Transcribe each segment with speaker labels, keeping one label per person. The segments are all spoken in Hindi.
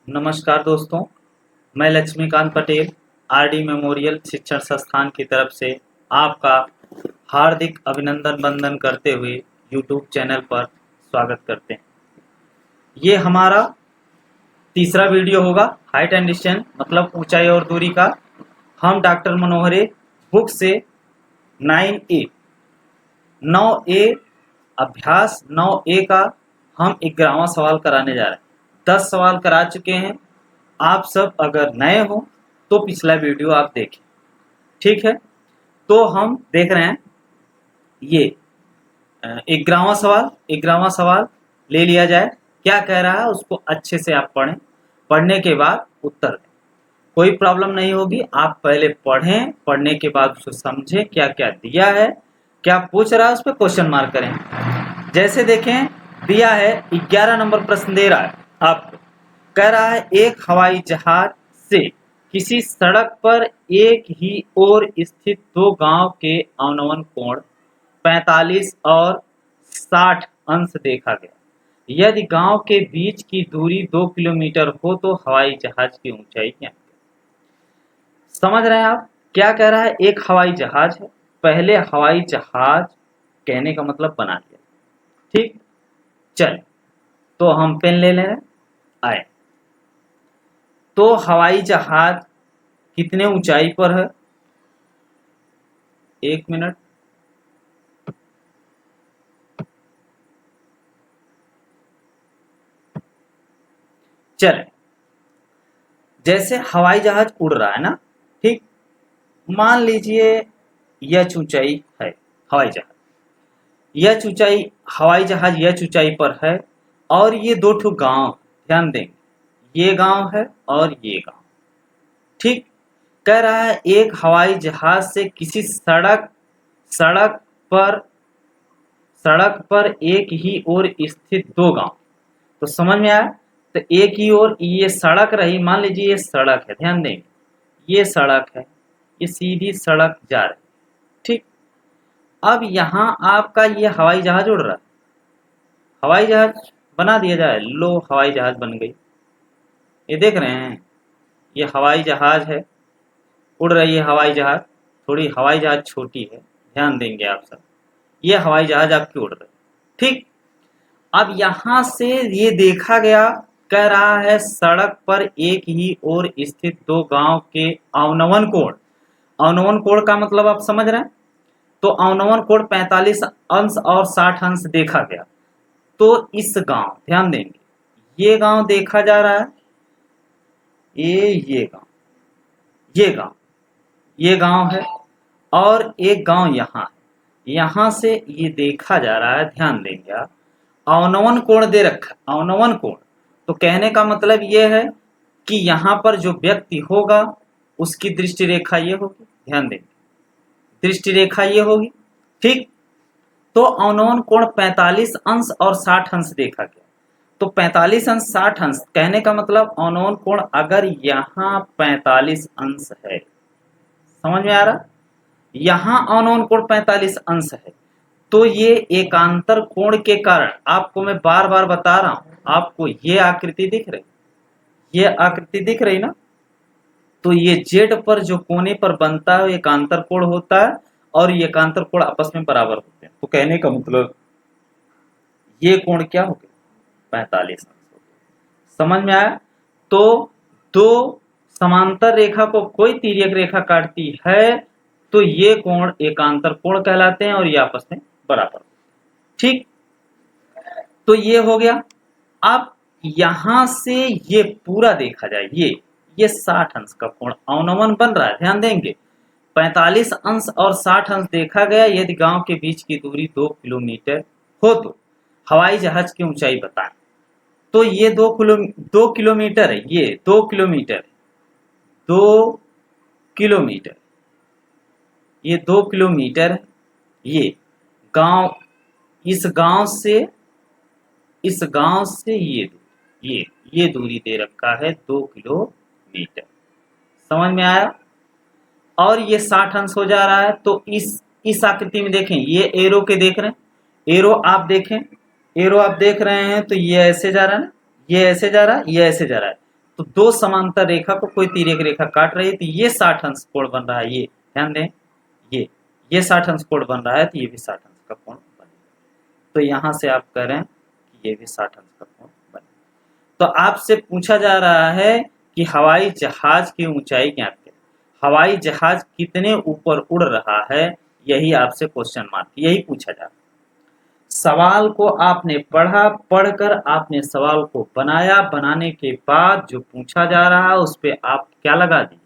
Speaker 1: नमस्कार दोस्तों, मैं लक्ष्मीकांत पटेल आरडी मेमोरियल शिक्षण संस्थान की तरफ से आपका हार्दिक अभिनंदन वंदन करते हुए यूट्यूब चैनल पर स्वागत करते हैं। ये हमारा तीसरा वीडियो होगा हाइट एंड डिस्टेंस मतलब ऊंचाई और दूरी का। हम डॉक्टर मनोहरे बुक से 9A 9A अभ्यास 9A का हम 11वां सवाल कराने जा रहे हैं। 10 सवाल करा चुके हैं। आप सब अगर नए हो तो पिछला वीडियो आप देखें, ठीक है। तो हम देख रहे हैं ये 11वां सवाल ले लिया जाए। क्या कह रहा है उसको अच्छे से आप पढ़ें, पढ़ने के बाद उत्तर दें। कोई प्रॉब्लम नहीं होगी, आप पहले पढ़ें, पढ़ने के बाद उसको समझें क्या क्या दिया है, क्या पूछ रहा है, उस पर क्वेश्चन मार्क करें। जैसे देखें दिया है 11 नंबर प्रश्न दे रहा है आपको। कह रहा है एक हवाई जहाज से किसी सड़क पर एक ही ओर स्थित दो गांव के अवनमन कोण 45 और 60 अंश देखा गया। यदि गांव के बीच की दूरी 2 किलोमीटर हो तो हवाई जहाज की ऊंचाई क्या है? समझ रहे हैं आप क्या कह रहा है? एक हवाई जहाज है, पहले हवाई जहाज कहने का मतलब बना लिया, ठीक। चल तो हम पेन ले लें, आए तो हवाई जहाज कितने ऊंचाई पर है? एक मिनट, चले। जैसे हवाई जहाज उड़ रहा है ना, ठीक। मान लीजिए यह ऊंचाई है हवाई जहाज, यह ऊंचाई हवाई जहाज यह ऊंचाई पर है और ये दो ठो गांव, ध्यान देंगे, ये गांव है और ये गांव, ठीक। कह रहा है एक हवाई जहाज से किसी सड़क पर सड़क पर एक ही ओर स्थित दो गांव। तो समझ में आया? तो एक ही ओर ये सड़क रही, मान लीजिए ये सड़क है, ध्यान देंगे ये सड़क है, ये सीधी सड़क जा रही, ठीक। अब यहाँ आपका ये हवाई जहाज उड़ रहा है, हवाई जहाज बना दिया जाए, लो हवाई जहाज बन गई। ये देख रहे हैं ये हवाई जहाज है, उड़ रही है हवाई जहाज। थोड़ी हवाई जहाज छोटी है, ध्यान देंगे आप सब। ये हवाई जहाज आपकी उड़ रही, ठीक। अब यहां से ये देखा गया, कह रहा है सड़क पर एक ही ओर स्थित दो गांव के अवनमन कोण। अवनमन कोण का मतलब आप समझ रहे हैं? तो अवनमन कोण 45 अंश और 60 अंश देखा गया। तो इस गांव, ध्यान देंगे ये गांव देखा जा रहा है, ये गांव, ये गांव है और एक गांव यहाँ है। यहां से ये देखा जा रहा है, ध्यान देंगे आप, अवनमन कोण दे रखा, अवनमन कोण। तो कहने का मतलब ये है कि यहां पर जो व्यक्ति होगा उसकी दृष्टि रेखा ये होगी, ध्यान देंगे दृष्टि रेखा ये होगी, ठीक। तो अवनमन कोण 45 अंश और 60 अंश देखा गया। तो 45 अंश 60 अंश कहने का मतलब अवनमन कोण अगर यहाँ 45 अंश है, समझ में आ रहा? यहाँ अवनमन कोण 45 अंश है, तो ये एकांतर कोण के कारण, आपको मैं बार बार बता रहा हूं, आपको ये आकृति दिख रही, ये आकृति दिख रही ना, तो ये जेड पर जो कोने पर बनता है एकांतर कोण होता है और ये एकांतर कोण आपस में बराबर होते हैं। तो कहने का मतलब ये कोण क्या हो गया? 45 अंश हो गया। समझ में आया? तो दो समांतर रेखा को कोई तिर्यक रेखा काटती है तो ये कोण एकांतर कोण कहलाते हैं और ये आपस में बराबर, ठीक। तो ये हो गया। अब यहां से ये पूरा देखा जाए, ये 60 अंश का कोण अवनमन बन रहा है, ध्यान देंगे 45 अंश और 60 अंश देखा गया। यदि गांव के बीच की दूरी 2 किलोमीटर हो तो हवाई जहाज की ऊंचाई बताएं। तो ये 2 किलोमीटर है, ये 2 किलोमीटर, 2 किलोमीटर, ये 2 किलोमीटर है। ये गांव, इस गांव से ये दूरी दे रखा है 2 किलोमीटर। समझ में आया? और ये 60 अंश हो जा रहा है। तो इस आकृति में देखें, ये एरो के देख रहे हैं, एरो आप देखें, एरो आप देख रहे हैं, तो ये ऐसे जा रहा है ना, ये ऐसे जा रहा है, ये ऐसे जा रहा है। तो दो समांतर रेखा को कोई तिर्यक रेखा काट रही है तो ये 60 अंश कोण बन रहा है। ये ध्यान दें, ये 60 अंश कोण बन रहा है तो ये भी 60 अंश का कोण बनेगा। तो यहां से आप कह रहे हैं कि ये भी 60 अंश का कोण बनेगा। तो आपसे पूछा जा रहा है कि हवाई जहाज की ऊंचाई ज्ञात करें। हवाई जहाज कितने ऊपर उड़ रहा है, यही आपसे क्वेश्चन मार्क, यही पूछा जा रहा है। सवाल को आपने पढ़ा, पढ़कर आपने सवाल को बनाया, बनाने के बाद जो पूछा जा रहा है उस पे आप क्या लगा दिए,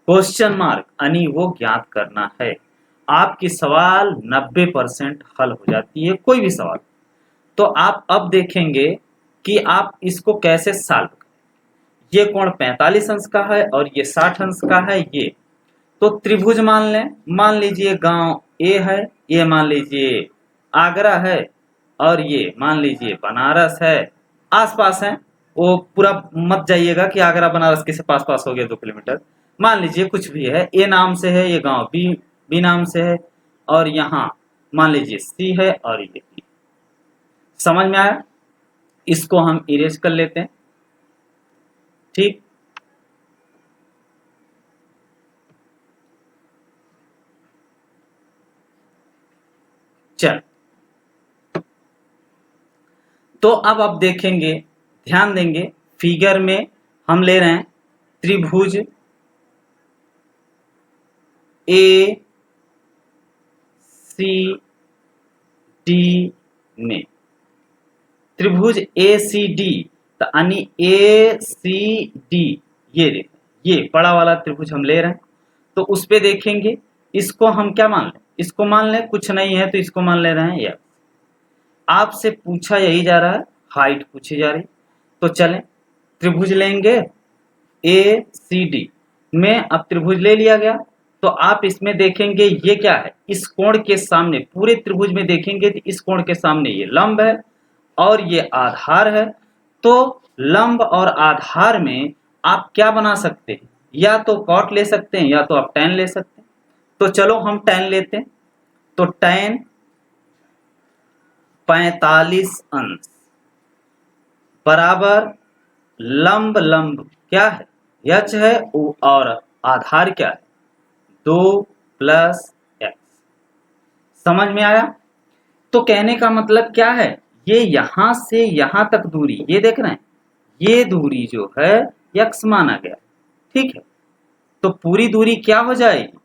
Speaker 1: क्वेश्चन मार्क, यानी वो ज्ञात करना है। आपकी सवाल 90% हल हो जाती है, कोई भी सवाल। तो आप अब देखेंगे कि आप इसको कैसे सॉल्व करें। ये कोण 45 अंश का है और ये 60 अंश का है। ये तो त्रिभुज मान लें, मान लीजिए गांव ए है, ये मान लीजिए आगरा है, और ये मान लीजिए बनारस है, आसपास है। वो पूरा मत जाइएगा कि आगरा बनारस किसे पास पास हो गया 2 किलोमीटर। मान लीजिए कुछ भी है, ए नाम से है, ये गांव बी नाम से है, और यहाँ मान लीजिए सी है और ये बी। समझ में आया? इसको हम इरेज कर लेते हैं। ठीक, चल, तो अब आप देखेंगे, ध्यान देंगे, फिगर में हम ले रहे हैं त्रिभुज ए सी डी में, त्रिभुज ए सी डी, तो यानी ए सी डी, ये देखो, ये बड़ा वाला त्रिभुज हम ले रहे हैं। तो उस पे देखेंगे, इसको हम क्या मान लें, इसको मान लें, कुछ नहीं है तो इसको मान ले रहे हैं। यह आपसे पूछा यही जा रहा है, हाइट पूछी जा रही। तो चलें त्रिभुज लेंगे ए सी डी में, अब त्रिभुज ले लिया गया। तो आप इसमें देखेंगे ये क्या है, इस कोण के सामने, पूरे त्रिभुज में देखेंगे तो इस कोण के सामने ये लंब है और ये आधार है। तो लंब और आधार में आप क्या बना सकते हैं, या तो कॉट ले सकते हैं या तो आप टैन ले सकते हैं। तो चलो हम टैन लेते हैं। तो टैन 45 अंश बराबर लंब, लंब क्या है, यच है, और आधार क्या है, 2 प्लस एक्स। समझ में आया? तो कहने का मतलब क्या है, ये यहां से यहां तक दूरी, ये देख रहे हैं, ये दूरी जो है यक्स माना गया। ठीक है, तो पूरी दूरी क्या हो जाएगी,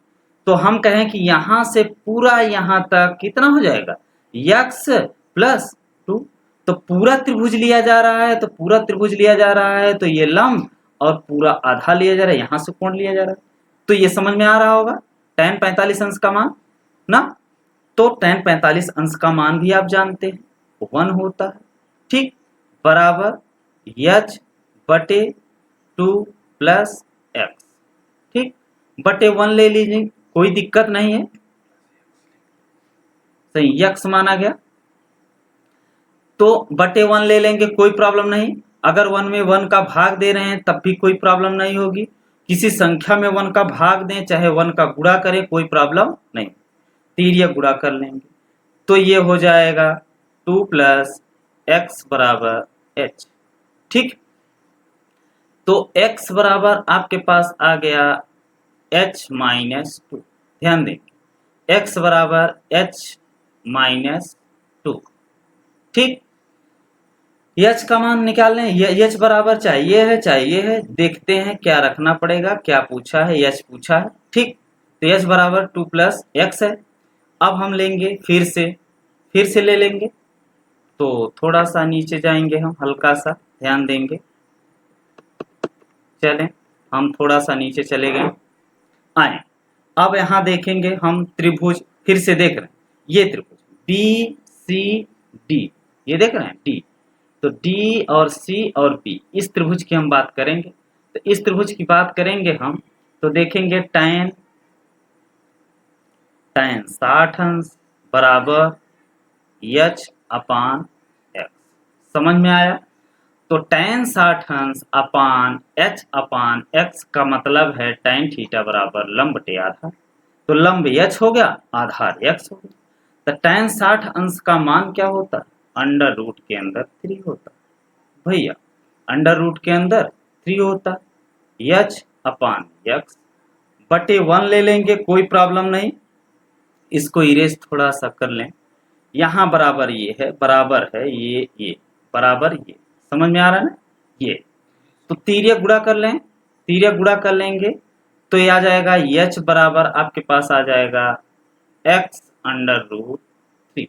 Speaker 1: तो हम कहें कि यहां से पूरा यहां तक कितना हो जाएगा, यक्स प्लस 2। तो पूरा त्रिभुज लिया जा रहा है, तो पूरा त्रिभुज लिया जा रहा है, तो ये लंब और पूरा आधा लिया जा रहा है, यहां से कोण लिया जा रहा है। तो ये समझ में आ रहा होगा, tan 45 अंश का मान ना। तो tan 45 अंश का मान भी आप जानते हैं 1 होता है। ठीक, बराबर h बटे 2 प्लस एक्स। ठीक, बटे 1 ले लीजिए, कोई दिक्कत नहीं है, सही, यक्स माना गया। तो बटे 1 ले लेंगे, कोई प्रॉब्लम नहीं। अगर 1 में 1 का भाग दे रहे हैं तब भी कोई प्रॉब्लम नहीं होगी। किसी संख्या में 1 का भाग दें, चाहे 1 का गुणा करें, कोई प्रॉब्लम नहीं, तिर्यक गुणा कर लेंगे। तो ये हो जाएगा 2 प्लस एक्स बराबर एच। ठीक, तो x बराबर आपके पास आ गया h माइनस 2। ध्यान दें, x बराबर h माइनस 2। ठीक, h का मान निकाल लें, h बराबर चाहिए है, देखते हैं क्या रखना पड़ेगा, क्या पूछा है, h पूछा है। ठीक, तो h बराबर 2 प्लस एक्स है। अब हम लेंगे फिर से ले लेंगे, तो थोड़ा सा नीचे जाएंगे हम, हल्का सा ध्यान देंगे। चलें, हम थोड़ा सा नीचे चले गए, आए। अब यहाँ देखेंगे हम त्रिभुज, फिर से देख रहे हैं, ये त्रिभुज बी सी डी, ये देख रहे हैं डी, तो डी और सी और बी, इस त्रिभुज की हम बात करेंगे। तो इस त्रिभुज की बात करेंगे हम, तो देखेंगे tan 60 अंश बराबर h अपान x। समझ में आया? तो tan 60 अंश अपान h अपान x का मतलब है tan थीटा बराबर लंब बटे आधार। तो लंब h हो गया, आधार x हो गया। तो tan 60 अंश का मान क्या होता है, अंडर रूट के अंदर 3 होता है। भैया अंडर रूट के अंदर 3 होता, एच अपान एक्स बटे 1 ले लेंगे, कोई प्रॉब्लम नहीं, इसको इरेज थोड़ा सा कर लें। यहाँ बराबर ये है, बराबर है ये बराबर ये, समझ में आ रहा है ना? ये तो तिर्यक गुणा कर लें, तिर्यक गुणा कर लेंगे तो ये आ जाएगा एच बराबर आपके पास आ जाएगा एक्स अंडर रूट 3।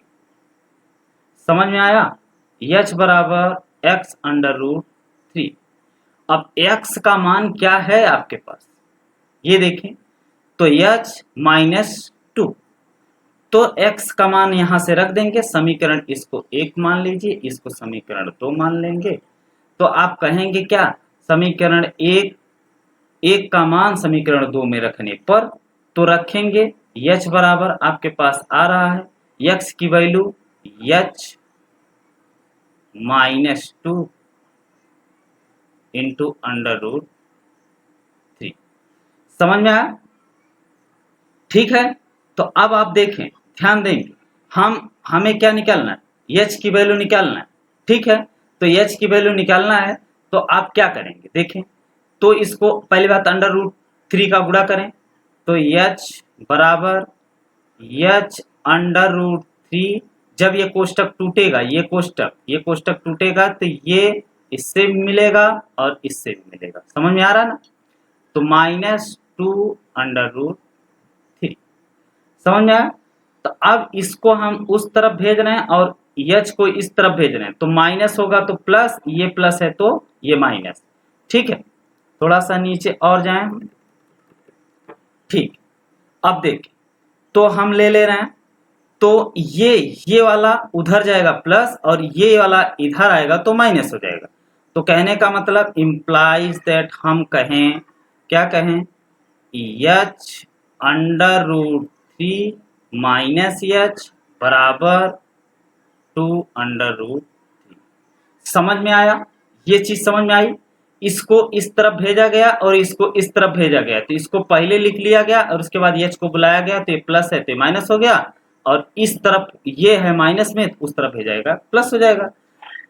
Speaker 1: समझ में आया? एच बराबर एक्स अंडर रूट 3। अब x का मान क्या है आपके पास, ये देखें, तो h माइनस 2, तो x का मान यहां से रख देंगे, समीकरण इसको 1 मान लीजिए, इसको समीकरण 2 मान लेंगे, तो आप कहेंगे क्या, समीकरण 1 का मान समीकरण 2 में रखने पर तो रखेंगे h बराबर आपके पास आ रहा है x की value h minus 2 into under root 3। समझ में आया? ठीक है, तो अब आप देखें, ध्यान देंगे, हमें क्या निकालना है, h की वैल्यू निकालना है। ठीक है, तो h की वैल्यू निकालना है तो आप क्या करेंगे, देखें, तो इसको पहली बात अंडर रूट 3 का गुणा करें, तो h बराबर h अंडर रूट 3, जब ये कोष्टक टूटेगा, ये कोष्टक टूटेगा तो ये इससे भी मिलेगा और इससे भी मिलेगा, समझ में आ रहा ना? तो माइनस 2 अंडर रूट 3, समझ में आया? तो अब इसको हम उस तरफ भेज रहे हैं और h को इस तरफ भेज रहे हैं, तो माइनस होगा तो प्लस, ये प्लस है तो ये माइनस। ठीक है, थोड़ा सा नीचे और जाएं। ठीक, अब देखें, तो हम ले रहे हैं, तो ये वाला उधर जाएगा प्लस और ये वाला इधर आएगा तो माइनस हो जाएगा। तो कहने का मतलब इम्प्लाइज दैट हम कहें, क्या कहें, h under root 3 minus h बराबर 2 अंडर रूट 3। समझ में आया? ये चीज समझ में आई? इसको इस तरफ भेजा गया और इसको इस तरफ भेजा गया, तो इसको पहले लिख लिया गया और उसके बाद h को बुलाया गया, तो ये प्लस है तो ये माइनस हो गया, और इस तरफ ये है माइनस में, तो उस तरफ भेजाएगा प्लस हो जाएगा।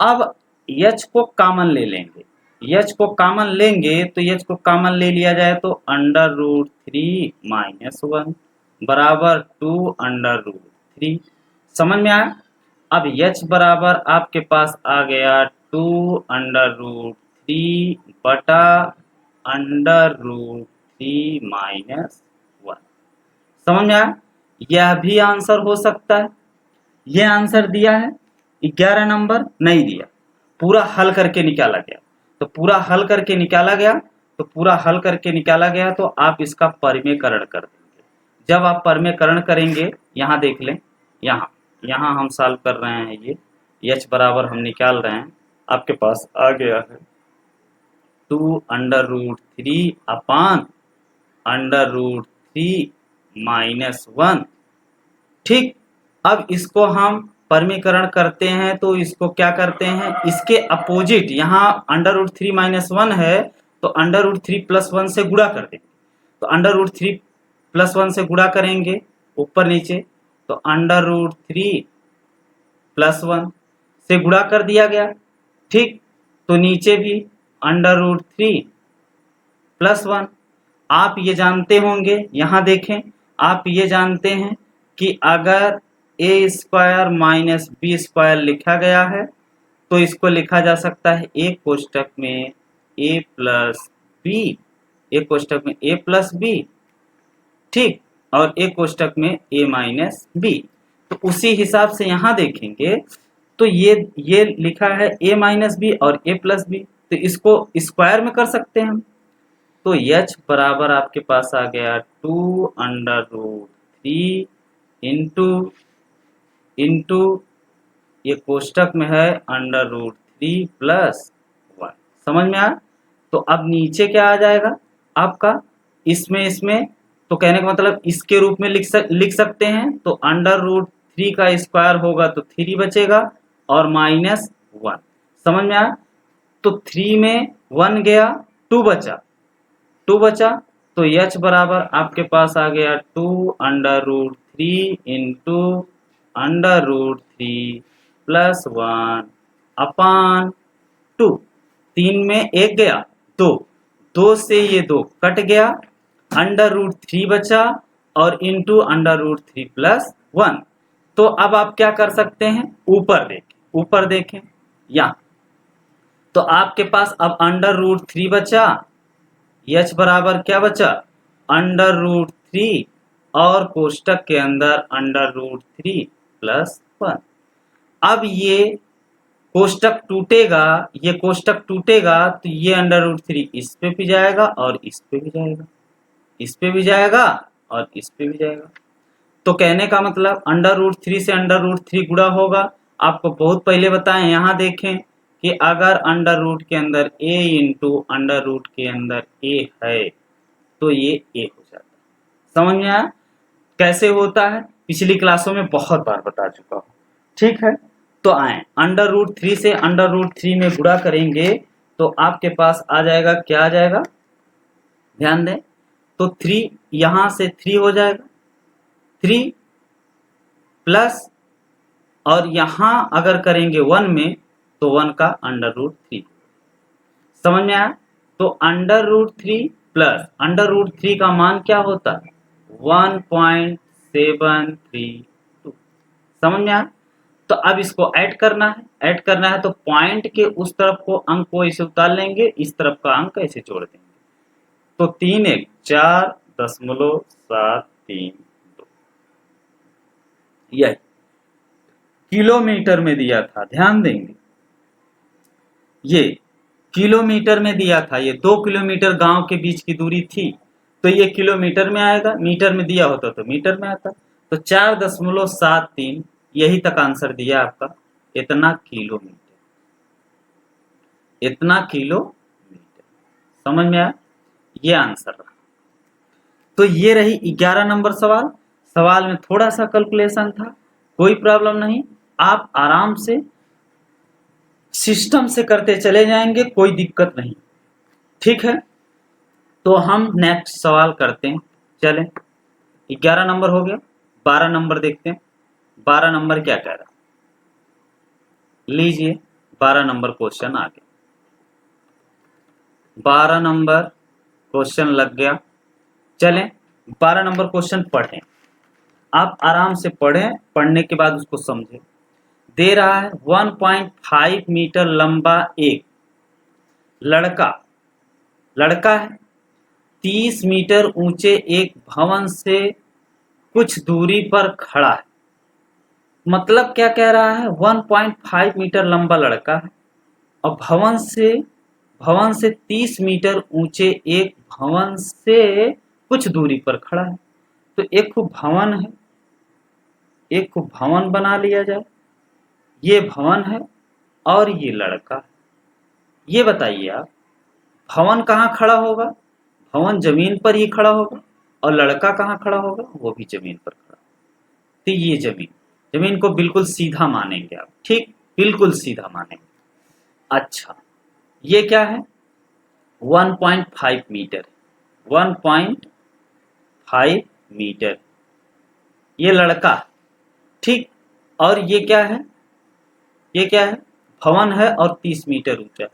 Speaker 1: अब h को कॉमन ले लेंगे, h को कॉमन लेंगे तो h को कॉमन ले लिया जाए तो अंडर रूट 3 माइनस 1 बराबर 2 अंडर रूट 3। समझ में आया? अब h बराबर आपके पास आ गया 2 अंडर रूट 3 बटा अंडर रूट 3 माइनस 1। समझ में आया? यह भी आंसर हो सकता है। यह आंसर दिया है 11 नंबर, नहीं दिया, पूरा हल करके निकाला गया, तो पूरा हल करके निकाला गया, तो पूरा हल करके निकाला गया तो आप इसका परिमेयकरण कर देंगे। जब आप परिमेयकरण करेंगे, यहाँ देख लें, यहाँ हम सॉल्व कर रहे हैं, ये h बराबर हम निकाल रहे हैं, आपके पास आ गया है 2 under root 3 upon under root 3 minus 1। ठीक, अब इसको हम परिमेयकरण करते हैं तो इसको क्या करते हैं, इसके अपोजिट, यहाँ अंडर रूट 3 माइनस 1 है तो अंडर रूट 3 प्लस 1 से गुणा कर देंगे, तो अंडर रूट 3 प्लस 1 से गुणा करेंगे ऊपर नीचे, तो अंडर रूट 3 प्लस 1 से गुणा कर दिया गया। ठीक, तो नीचे भी अंडर रूट 3 प्लस 1। आप ये जानते होंगे, यहाँ देखें, आप ये जानते हैं कि अगर ए स्क्वायर माइनस बी स्क्वायर लिखा गया है तो इसको लिखा जा सकता है एक कोष्टक में ए प्लस बी, एक कोष्टक में ए प्लस बी, ठीक, और एक कोष्टक में ए माइनस बी। तो उसी हिसाब से यहाँ देखेंगे तो ये लिखा है ए माइनस बी और ए प्लस बी, तो इसको स्क्वायर में कर सकते हैं हम, तो h बराबर आपके पास आ गया 2 अंडर रूट 3 इंटू ये कोष्टक में है अंडर रूट 3 प्लस 1। समझ में आया? तो अब नीचे क्या आ जाएगा आपका, इसमें तो कहने का मतलब इसके रूप में लिख सकते हैं, तो अंडर रूट 3 का स्क्वायर होगा तो 3 बचेगा और माइनस 1। समझ में आया? तो 3 में 1 गया, 2 बचा, तो h बराबर आपके पास आ गया 2 under root 3 into under root 3 plus 1 upon 2। 3 में 1 गया, तो 2 से ये 2 कट गया, √3 बचा और इंटू √3 प्लस 1। तो अब आप क्या कर सकते हैं, ऊपर देखें यहाँ, तो आपके पास अब √3 बचा, h बराबर क्या बचा, √3 और कोष्टक के अंदर √3 प्लस 1। अब ये कोष्टक टूटेगा, तो ये √3 इस पे भी जाएगा और इस पे भी जाएगा, इस पे भी जाएगा और इस पे भी जाएगा। तो कहने का मतलब √3 से √3 गुणा होगा। आपको बहुत पहले बताएं, यहाँ देखें कि अगर अंडर के अंदर a इंटू अंडर के अंदर a है तो ये a हो जाता है। समझ में आया कैसे होता है, पिछली क्लासों में बहुत बार बता चुका हूँ। ठीक है, तो आए √3 से √3 में गुणा करेंगे तो आपके पास आ जाएगा, क्या आ जाएगा, ध्यान दें, तो 3 यहां से 3 हो जाएगा, 3 प्लस, और यहां अगर करेंगे 1 में तो 1 का √3। समझ में आया, तो √3 प्लस √3 का मान क्या होता है, 1.732। समझ में आया, तो अब इसको ऐड करना है, तो पॉइंट के उस तरफ को अंक को ऐसे उतार लेंगे, इस तरफ का अंक ऐसे जोड़ देंगे, तो 3 1 4.732। यही किलोमीटर में दिया था, ध्यान देंगे, ये किलोमीटर में दिया था, ये 2 किलोमीटर गांव के बीच की दूरी थी, तो ये किलोमीटर में आएगा, मीटर में दिया होता तो मीटर में आता। तो 4.73, यही तक आंसर दिया आपका, इतना किलोमीटर, इतना किलोमीटर। समझ में आया, ये आंसर रहा। तो ये रही 11 नंबर सवाल में थोड़ा सा कैलकुलेशन था, कोई प्रॉब्लम नहीं, आप आराम से सिस्टम से करते चले जाएंगे, कोई दिक्कत नहीं। ठीक है, तो हम नेक्स्ट सवाल करते हैं। चलें, 11 नंबर हो गया, 12 नंबर देखते हैं। 12 नंबर क्या कह रहा, लीजिए 12 नंबर क्वेश्चन आ गया। 12 नंबर क्वेश्चन लग गया। चलें 12 नंबर क्वेश्चन पढ़ें, आप आराम से पढ़ें, पढ़ने के बाद उसको समझें। दे रहा है 1.5 मीटर लंबा एक लड़का है, 30 मीटर ऊंचे एक भवन से कुछ दूरी पर खड़ा है। मतलब क्या कह रहा है, 1.5 मीटर लंबा लड़का है और भवन से 30 मीटर ऊंचे एक भवन से कुछ दूरी पर खड़ा है। तो एक खूब भवन है, एक खूब भवन बना लिया जाए, ये भवन है और ये लड़का है। ये बताइए आप, भवन कहाँ खड़ा होगा, भवन जमीन पर ही खड़ा होगा, और लड़का कहाँ खड़ा होगा, वो भी जमीन पर खड़ा। तो ये जमीन को बिल्कुल सीधा मानेंगे आप, ठीक, बिल्कुल सीधा मानेंगे। अच्छा, ये क्या है, 1.5 मीटर, 1.5 मीटर, ये लड़का, ठीक, और ये क्या है, भवन है और 30 मीटर ऊंचा है।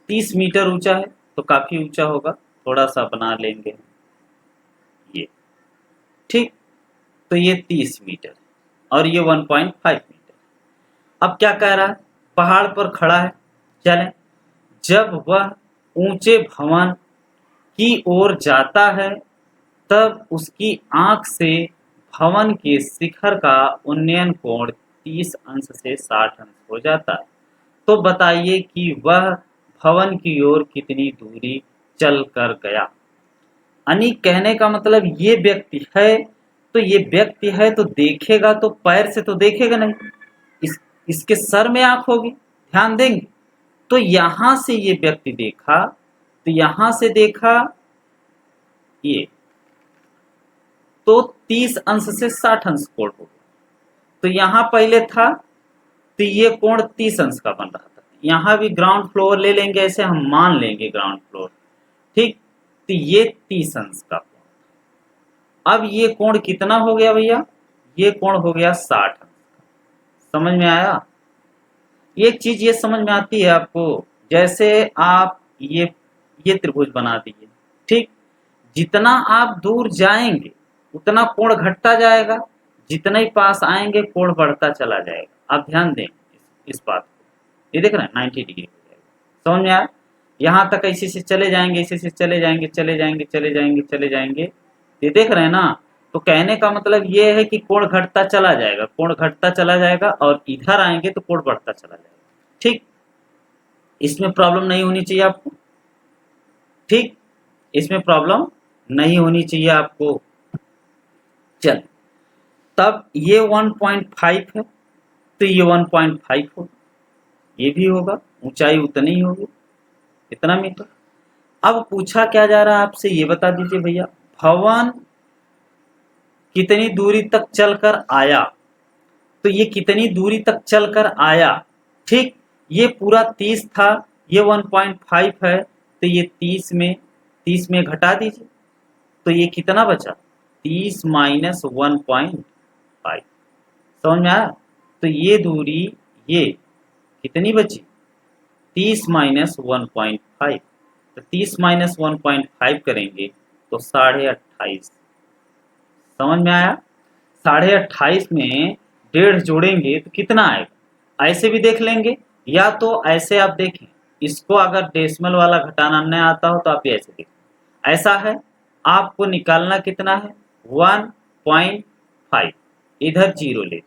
Speaker 1: 30 मीटर ऊंचा है तो काफी ऊंचा होगा, थोड़ा सा बना लेंगे ये, ठीक, तो ये 30 मीटर और ये 1.5 मीटर। अब क्या कह रहा है, पहाड़ पर खड़ा है। चलें, जब वह ऊंचे भवन की ओर जाता है तब उसकी आंख से भवन के शिखर का उन्नयन कोण 30 अंश से 60 अंश हो जाता है। तो बताइए कि वह भवन की ओर कितनी दूरी चल कर गया। यानी कहने का मतलब ये व्यक्ति है, तो ये व्यक्ति है तो देखेगा तो पैर से तो देखेगा नहीं, इसके सर में आंख होगी, ध्यान देंगे। तो यहां से ये व्यक्ति देखा, तो यहां से देखा ये, तो 30 अंश से 60 अंश कोण हो गया। तो यहां पहले था तो ये कोण 30 अंश का बन रहा था, यहां भी ग्राउंड फ्लोर ले लेंगे, ऐसे हम मान लेंगे ग्राउंड फ्लोर, ठीक, तो ये 30 अंश का कोण। अब ये कोण कितना हो गया भैया, ये कोण हो गया 60 अंश का। समझ में आया, एक चीज ये समझ में आती है आपको, जैसे आप ये त्रिभुज बना दिए। ठीक, जितना आप दूर जाएंगे उतना कोण घटता जाएगा, जितना ही पास आएंगे कोण बढ़ता चला जाएगा। आप ध्यान दें इस बात को। ये देख रहे हैं 90 डिग्री हो जाएगा। समझ में आया? यहाँ तक ऐसे से चले जाएंगे, ऐसे से चले जाएंगे, चले जाएंगे, चले जाएंगे, चले जाएंगे। ये देख रहे हैं ना? तो कहने का मतलब ये है कि कोण घटता चला जाएगा, कोण घटता चला जाएगा, और इधर आएंगे तो कोण बढ़ता चला जाएगा। ठीक, इसमें प्रॉब्लम नहीं होनी चाहिए आपको। ठीक, इसमें प्रॉब्लम नहीं होनी चाहिए आपको। चल, तब ये 1.5 है तो ये 1.5 होगा, ये भी होगा, ऊंचाई उतनी ही होगी, इतना मीटर। अब पूछा क्या जा रहा है आपसे, ये बता दीजिए भैया, भवन कितनी दूरी तक चलकर आया। तो ये कितनी दूरी तक चलकर आया। ठीक, ये पूरा 30 था, ये 1.5 है, तो ये 30 में घटा दीजिए, तो ये कितना बचा, 30 माइनस 1.5। समझ में आया? तो ये दूरी ये कितनी बची, 30 माइनस 1.5। तो 30 माइनस 1.5 करेंगे तो 28.5। समझ में आया? 28.5 में 1.5 जोड़ेंगे तो कितना आएगा, ऐसे भी देख लेंगे, या तो ऐसे आप देखें, इसको अगर डेसिमल वाला घटाना नहीं आता हो तो आप ये ऐसे देखें। ऐसा है, आपको निकालना कितना है, 1.5, इधर 0 ले लीजिए।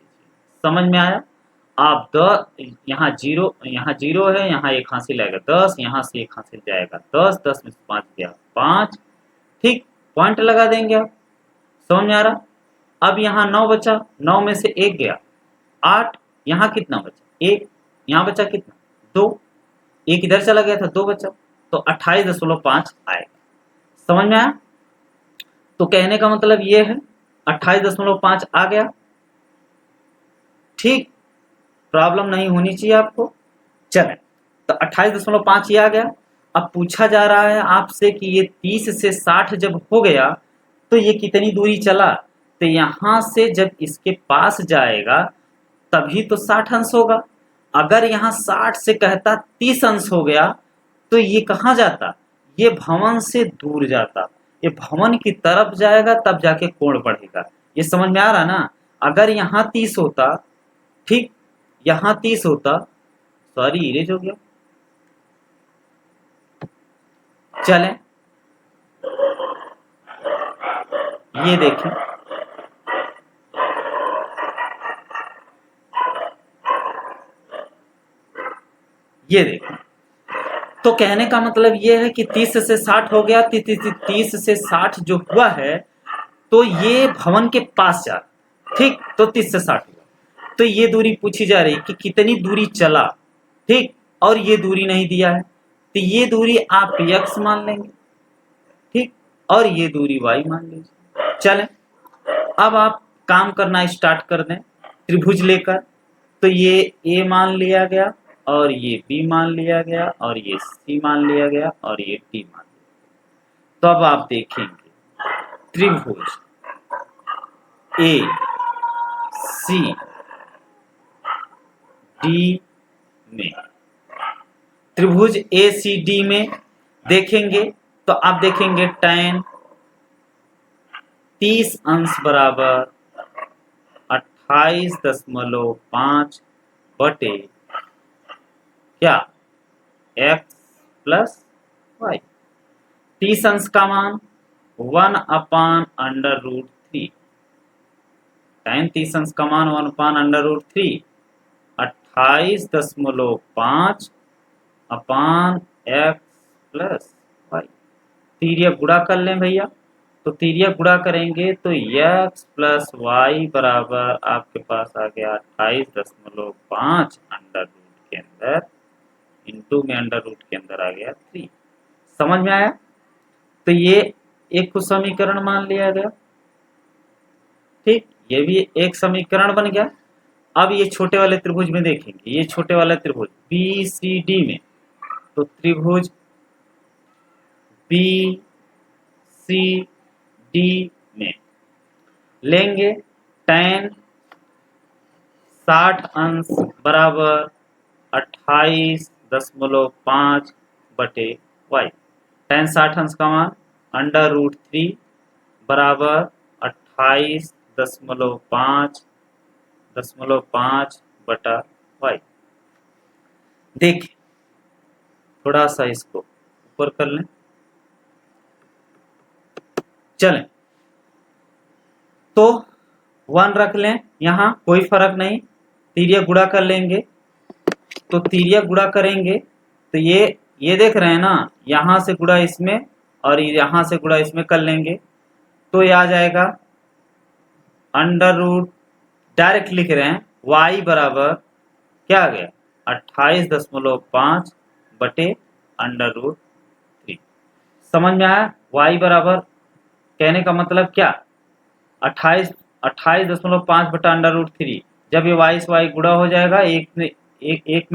Speaker 1: समझ में आया? आप 10, यहाँ 0 है, यहाँ एक हासिल आएगा 10, यहाँ से एक हासिल जाएगा 10, 10 में से 5 गया 5। ठीक, पॉइंट लगा देंगे आप। समझ में आ रहा? अब यहाँ 9 बचा, 9 में से 1 गया 8, यहाँ कितना बचा 1, यहाँ बचा कितना 2, 1 इधर चला गया था 2 बचा, तो 28.5 आएगा। समझ में आया? तो कहने का मतलब ये है 28.5 आ गया। ठीक, प्रॉब्लम नहीं होनी चाहिए आपको। चले, तो 28.5 ये आ गया। अब पूछा जा रहा है आपसे कि ये 30 से 60 जब हो गया तो ये कितनी दूरी चला। तो यहां से जब इसके पास जाएगा तभी तो 60 अंश होगा। अगर यहाँ 60 से कहता 30 अंश हो गया तो ये कहाँ जाता, ये भवन से दूर जाता, ये भवन की तरफ जाएगा, तब जाके कोण बढ़ेगा। ये समझ में आ रहा ना? अगर यहाँ 30 होता, ठीक, यहाँ 30 होता, सॉरी इरेज हो गया। चलें, ये देखें, ये देखें, तो कहने का मतलब ये है कि 30 से 60 हो गया, 30 से 60 जो हुआ है तो ये भवन के पास जा, ठीक, तो 30 से 60 हुआ। तो ये दूरी पूछी जा रही कि कितनी दूरी चला, ठीक, और ये दूरी नहीं दिया है, तो ये दूरी आप x मान लेंगे, ठीक, और ये दूरी y मान लीजिए। चलें, अब आप काम करना स्टार्ट कर दें त्रिभुज लेकर। तो ये a मान लिया गया, और ये b मान लिया गया, और ये c मान लिया गया, और ये d मान लिया गया। तो अब आप देखेंगे त्रिभुज ए सी डी में, त्रिभुज ए सी डी में देखेंगे तो आप देखेंगे tan 30 अंश बराबर 28.5 बटे क्या, x प्लस वाई। 30 अंश का मान 1/√3, tan 30 अंश का मान 1/√3, 28.5 अपान x प्लस वाई। तिर्यक गुणा कर लें भैया, तो तिर्यक गुणा करेंगे तो x प्लस वाई बराबर आपके पास आ गया 28.5 अंडर रूट के अंदर, इंटू में अंडर रूट के अंदर आ गया 3। समझ में आया? तो ये एक कुछ समीकरण मान लिया गया, ठीक, ये भी एक समीकरण बन गया। अब ये छोटे वाले त्रिभुज में देखेंगे, ये छोटे वाला त्रिभुज बी सी डी में, तो त्रिभुज बी सी डी में लेंगे tan 60 अंश बराबर 28.5 बटे y। tan 60 अंश का मान √3 बराबर 28.5 बटा y। देखिए थोड़ा सा इसको ऊपर कर लें, चलें तो 1 रख लें, यहाँ कोई फर्क नहीं, तिर्यक गुणा कर लेंगे। तो तिर्यक गुणा करेंगे तो ये देख रहे हैं ना, यहाँ से गुणा इसमें और यहाँ से गुणा इसमें कर लेंगे तो ये आ जाएगा √ डायरेक्ट लिख रहे हैं y बराबर क्या आ गया 28.5 बटे √3। समझ में आया? y बराबर कहने का मतलब क्या 28.5 बटा √3। जब ये y से y गुणा हो जाएगा, एक में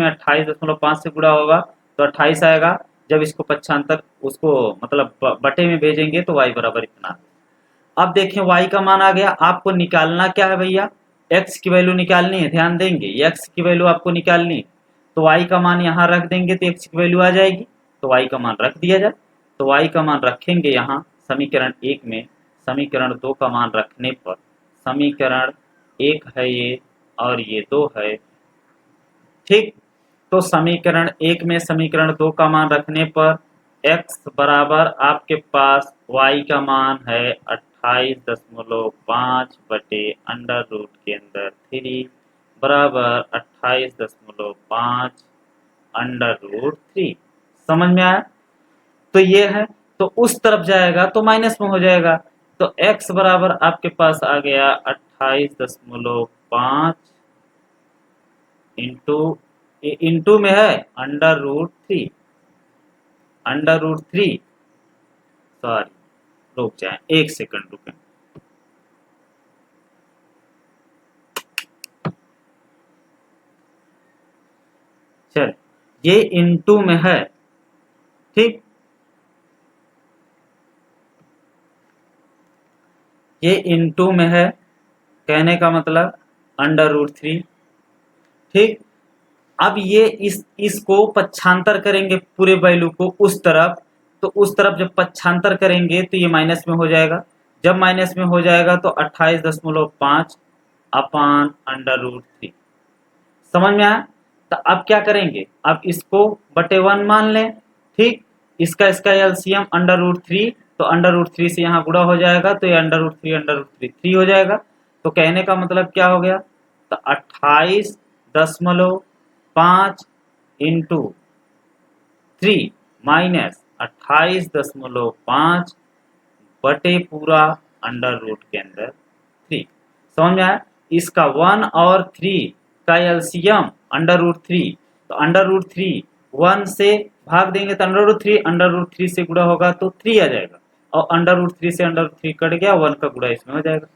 Speaker 1: 28.5 से गुणा होगा तो 28 आएगा। जब इसको पक्षांतर उसको मतलब बटे में भेजेंगे तो y बराबर इतना। अब देखें y का मान आ गया। आपको निकालना क्या है भैया, x की वैल्यू निकालनी है। ध्यान देंगे x की वैल्यू आपको निकालनी है, तो y का मान यहाँ रख देंगे तो x की वैल्यू आ जाएगी। तो y का मान रख दिया जाए, तो y का मान रखेंगे यहाँ समीकरण 1 में। समीकरण 2 का मान रखने पर, समीकरण 1 है ये और ये 2 है, ठीक। तो समीकरण 1 में समीकरण 2 का मान रखने पर x बराबर आपके पास y का मान है 28.5 बटे √ के अंदर 3 बराबर 28.5 √3। समझ में आया? तो ये है, तो उस तरफ जाएगा तो माइनस में हो जाएगा। तो x बराबर आपके पास आ गया 28.5 इंटू में है √3 सॉरी रुक जाए, 1 सेकंड रुकें। चल ये इंटू में है, ठीक, ये इंटू में है, कहने का मतलब √3, ठीक। अब ये इसको पक्षांतर करेंगे पूरे वैल्यू को उस तरफ, तो उस तरफ जब पक्षांतर करेंगे तो ये माइनस में हो जाएगा। जब माइनस में हो जाएगा तो 28.5 अपान √3। समझ में आया? तो अब क्या करेंगे, अब इसको बटे 1 मान लें, ठीक। इसका एलसीएम √3, तो √3 से यहाँ गुणा हो जाएगा तो ये √3 3 हो जाएगा। तो कहने का मतलब क्या हो गया, तो 28.5 इंटू 3 माइनस 28.5 बटे पूरा √ के अंदर 3। समझ में आया? इसका 1 और 3 का एलसीएम √3, तो √3 1 से भाग देंगे तो √3 से गुणा होगा तो 3 आ जाएगा, और √3 से √3 कट गया, 1 का गुणा इसमें हो जाएगा।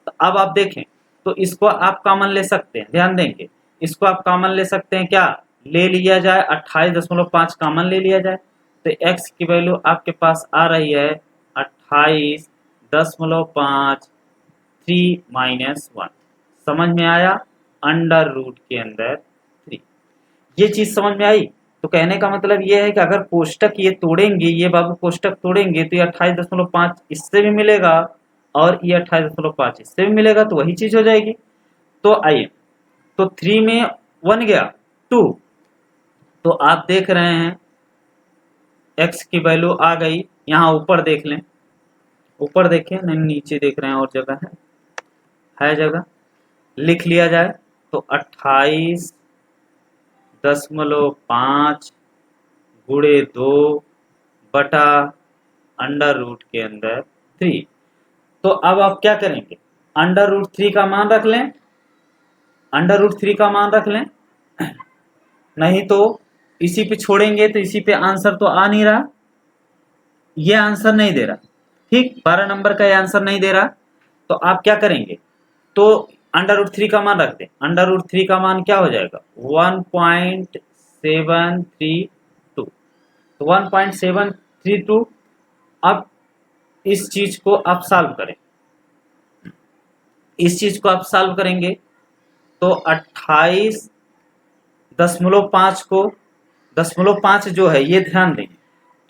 Speaker 1: तो अब आप देखें तो इसको आप कॉमन ले सकते हैं, ध्यान देंगे इसको आप कॉमन ले सकते हैं, क्या ले लिया जाए 28.5 कॉमन ले लिया जाए तो x की वैल्यू आपके पास आ रही है 28.5 3 माइनस 1। समझ में आया? √ के अंदर 3। ये चीज समझ में आई? तो कहने का मतलब ये है कि अगर कोष्टक ये तोड़ेंगे, ये बाबू कोष्टक तोड़ेंगे तो ये 28.5 इससे भी मिलेगा और ये 28.5 इससे भी मिलेगा, तो वही चीज हो जाएगी। तो आइए, तो 3 में 1 गया 2, तो आप देख रहे हैं x की वैल्यू आ गई। यहाँ ऊपर देख लें, ऊपर देखें, नहीं नीचे देख रहे हैं और जगह है जगह, लिख लिया जाए तो 28.5 गुणे 2 बटा √ के अंदर 3। तो अब आप क्या करेंगे, √3 का मान रख लें, √3 का मान रख लें, नहीं तो इसी पे छोड़ेंगे तो इसी पे आंसर तो आ नहीं रहा, ये आंसर नहीं दे रहा, ठीक, 12 नंबर का ये आंसर नहीं दे रहा। तो आप क्या करेंगे, तो √3 का मान रख दें, √3 का मान क्या हो जाएगा 1.732, तो 1.732। अब इस चीज को आप सॉल्व करें, इस चीज को आप सॉल्व करेंगे तो 28.5 को 0.5 जो है ये ध्यान देंगे,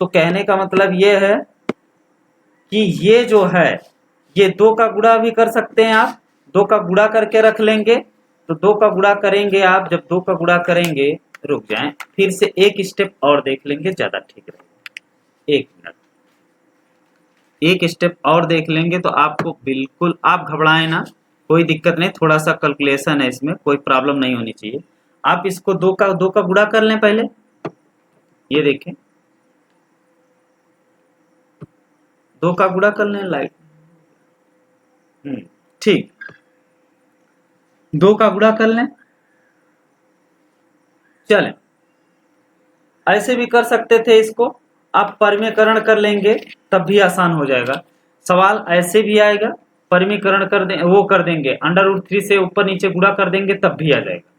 Speaker 1: तो कहने का मतलब ये है कि ये जो है ये 2 का गुणा भी कर सकते हैं आप, 2 का गुणा करके रख लेंगे। तो 2 का गुणा करेंगे आप, जब 2 का गुणा करेंगे, रुक जाएं, फिर से एक स्टेप और देख लेंगे, ज्यादा ठीक रहेगा। 1 मिनट, एक स्टेप और देख लेंगे तो आपको बिल्कुल, आप घबराएं ना, कोई दिक्कत नहीं, थोड़ा सा कैलकुलेशन है इसमें, कोई प्रॉब्लम नहीं होनी चाहिए। आप इसको 2 का गुणा कर लें पहले, ये देखें 2 का गुणा कर लें लाइट, ठीक, 2 का गुणा कर लें। चलें, ऐसे भी कर सकते थे इसको, आप परिमीकरण कर लेंगे तब भी आसान हो जाएगा। सवाल ऐसे भी आएगा, परिमीकरण कर दें, वो कर देंगे √3 से ऊपर नीचे गुणा कर देंगे तब भी आ जाएगा।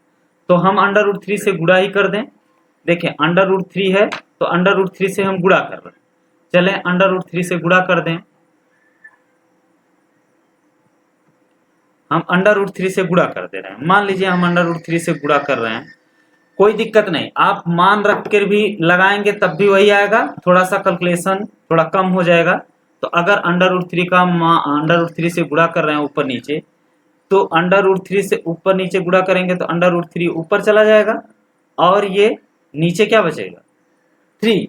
Speaker 1: तो हम √3 से गुणा ही कर दें। देखें √3 है तो √3 से हम गुणा कर रहे हैं। चलें √3 से गुणा कर दें, हम √3 से गुणा कर दे रहे हैं। मान लीजिए हम √3 से गुणा कर रहे हैं, कोई दिक्कत नहीं, आप मान रख कर भी लगाएंगे तब भी वही आएगा, थोड़ा सा कैलकुलेशन थोड़ा कम हो जाएगा। तो अगर √3 से गुणा कर रहे हैं ऊपर नीचे, तो √3 से ऊपर नीचे गुणा करेंगे तो √3 ऊपर चला जाएगा और ये नीचे क्या बचेगा 3,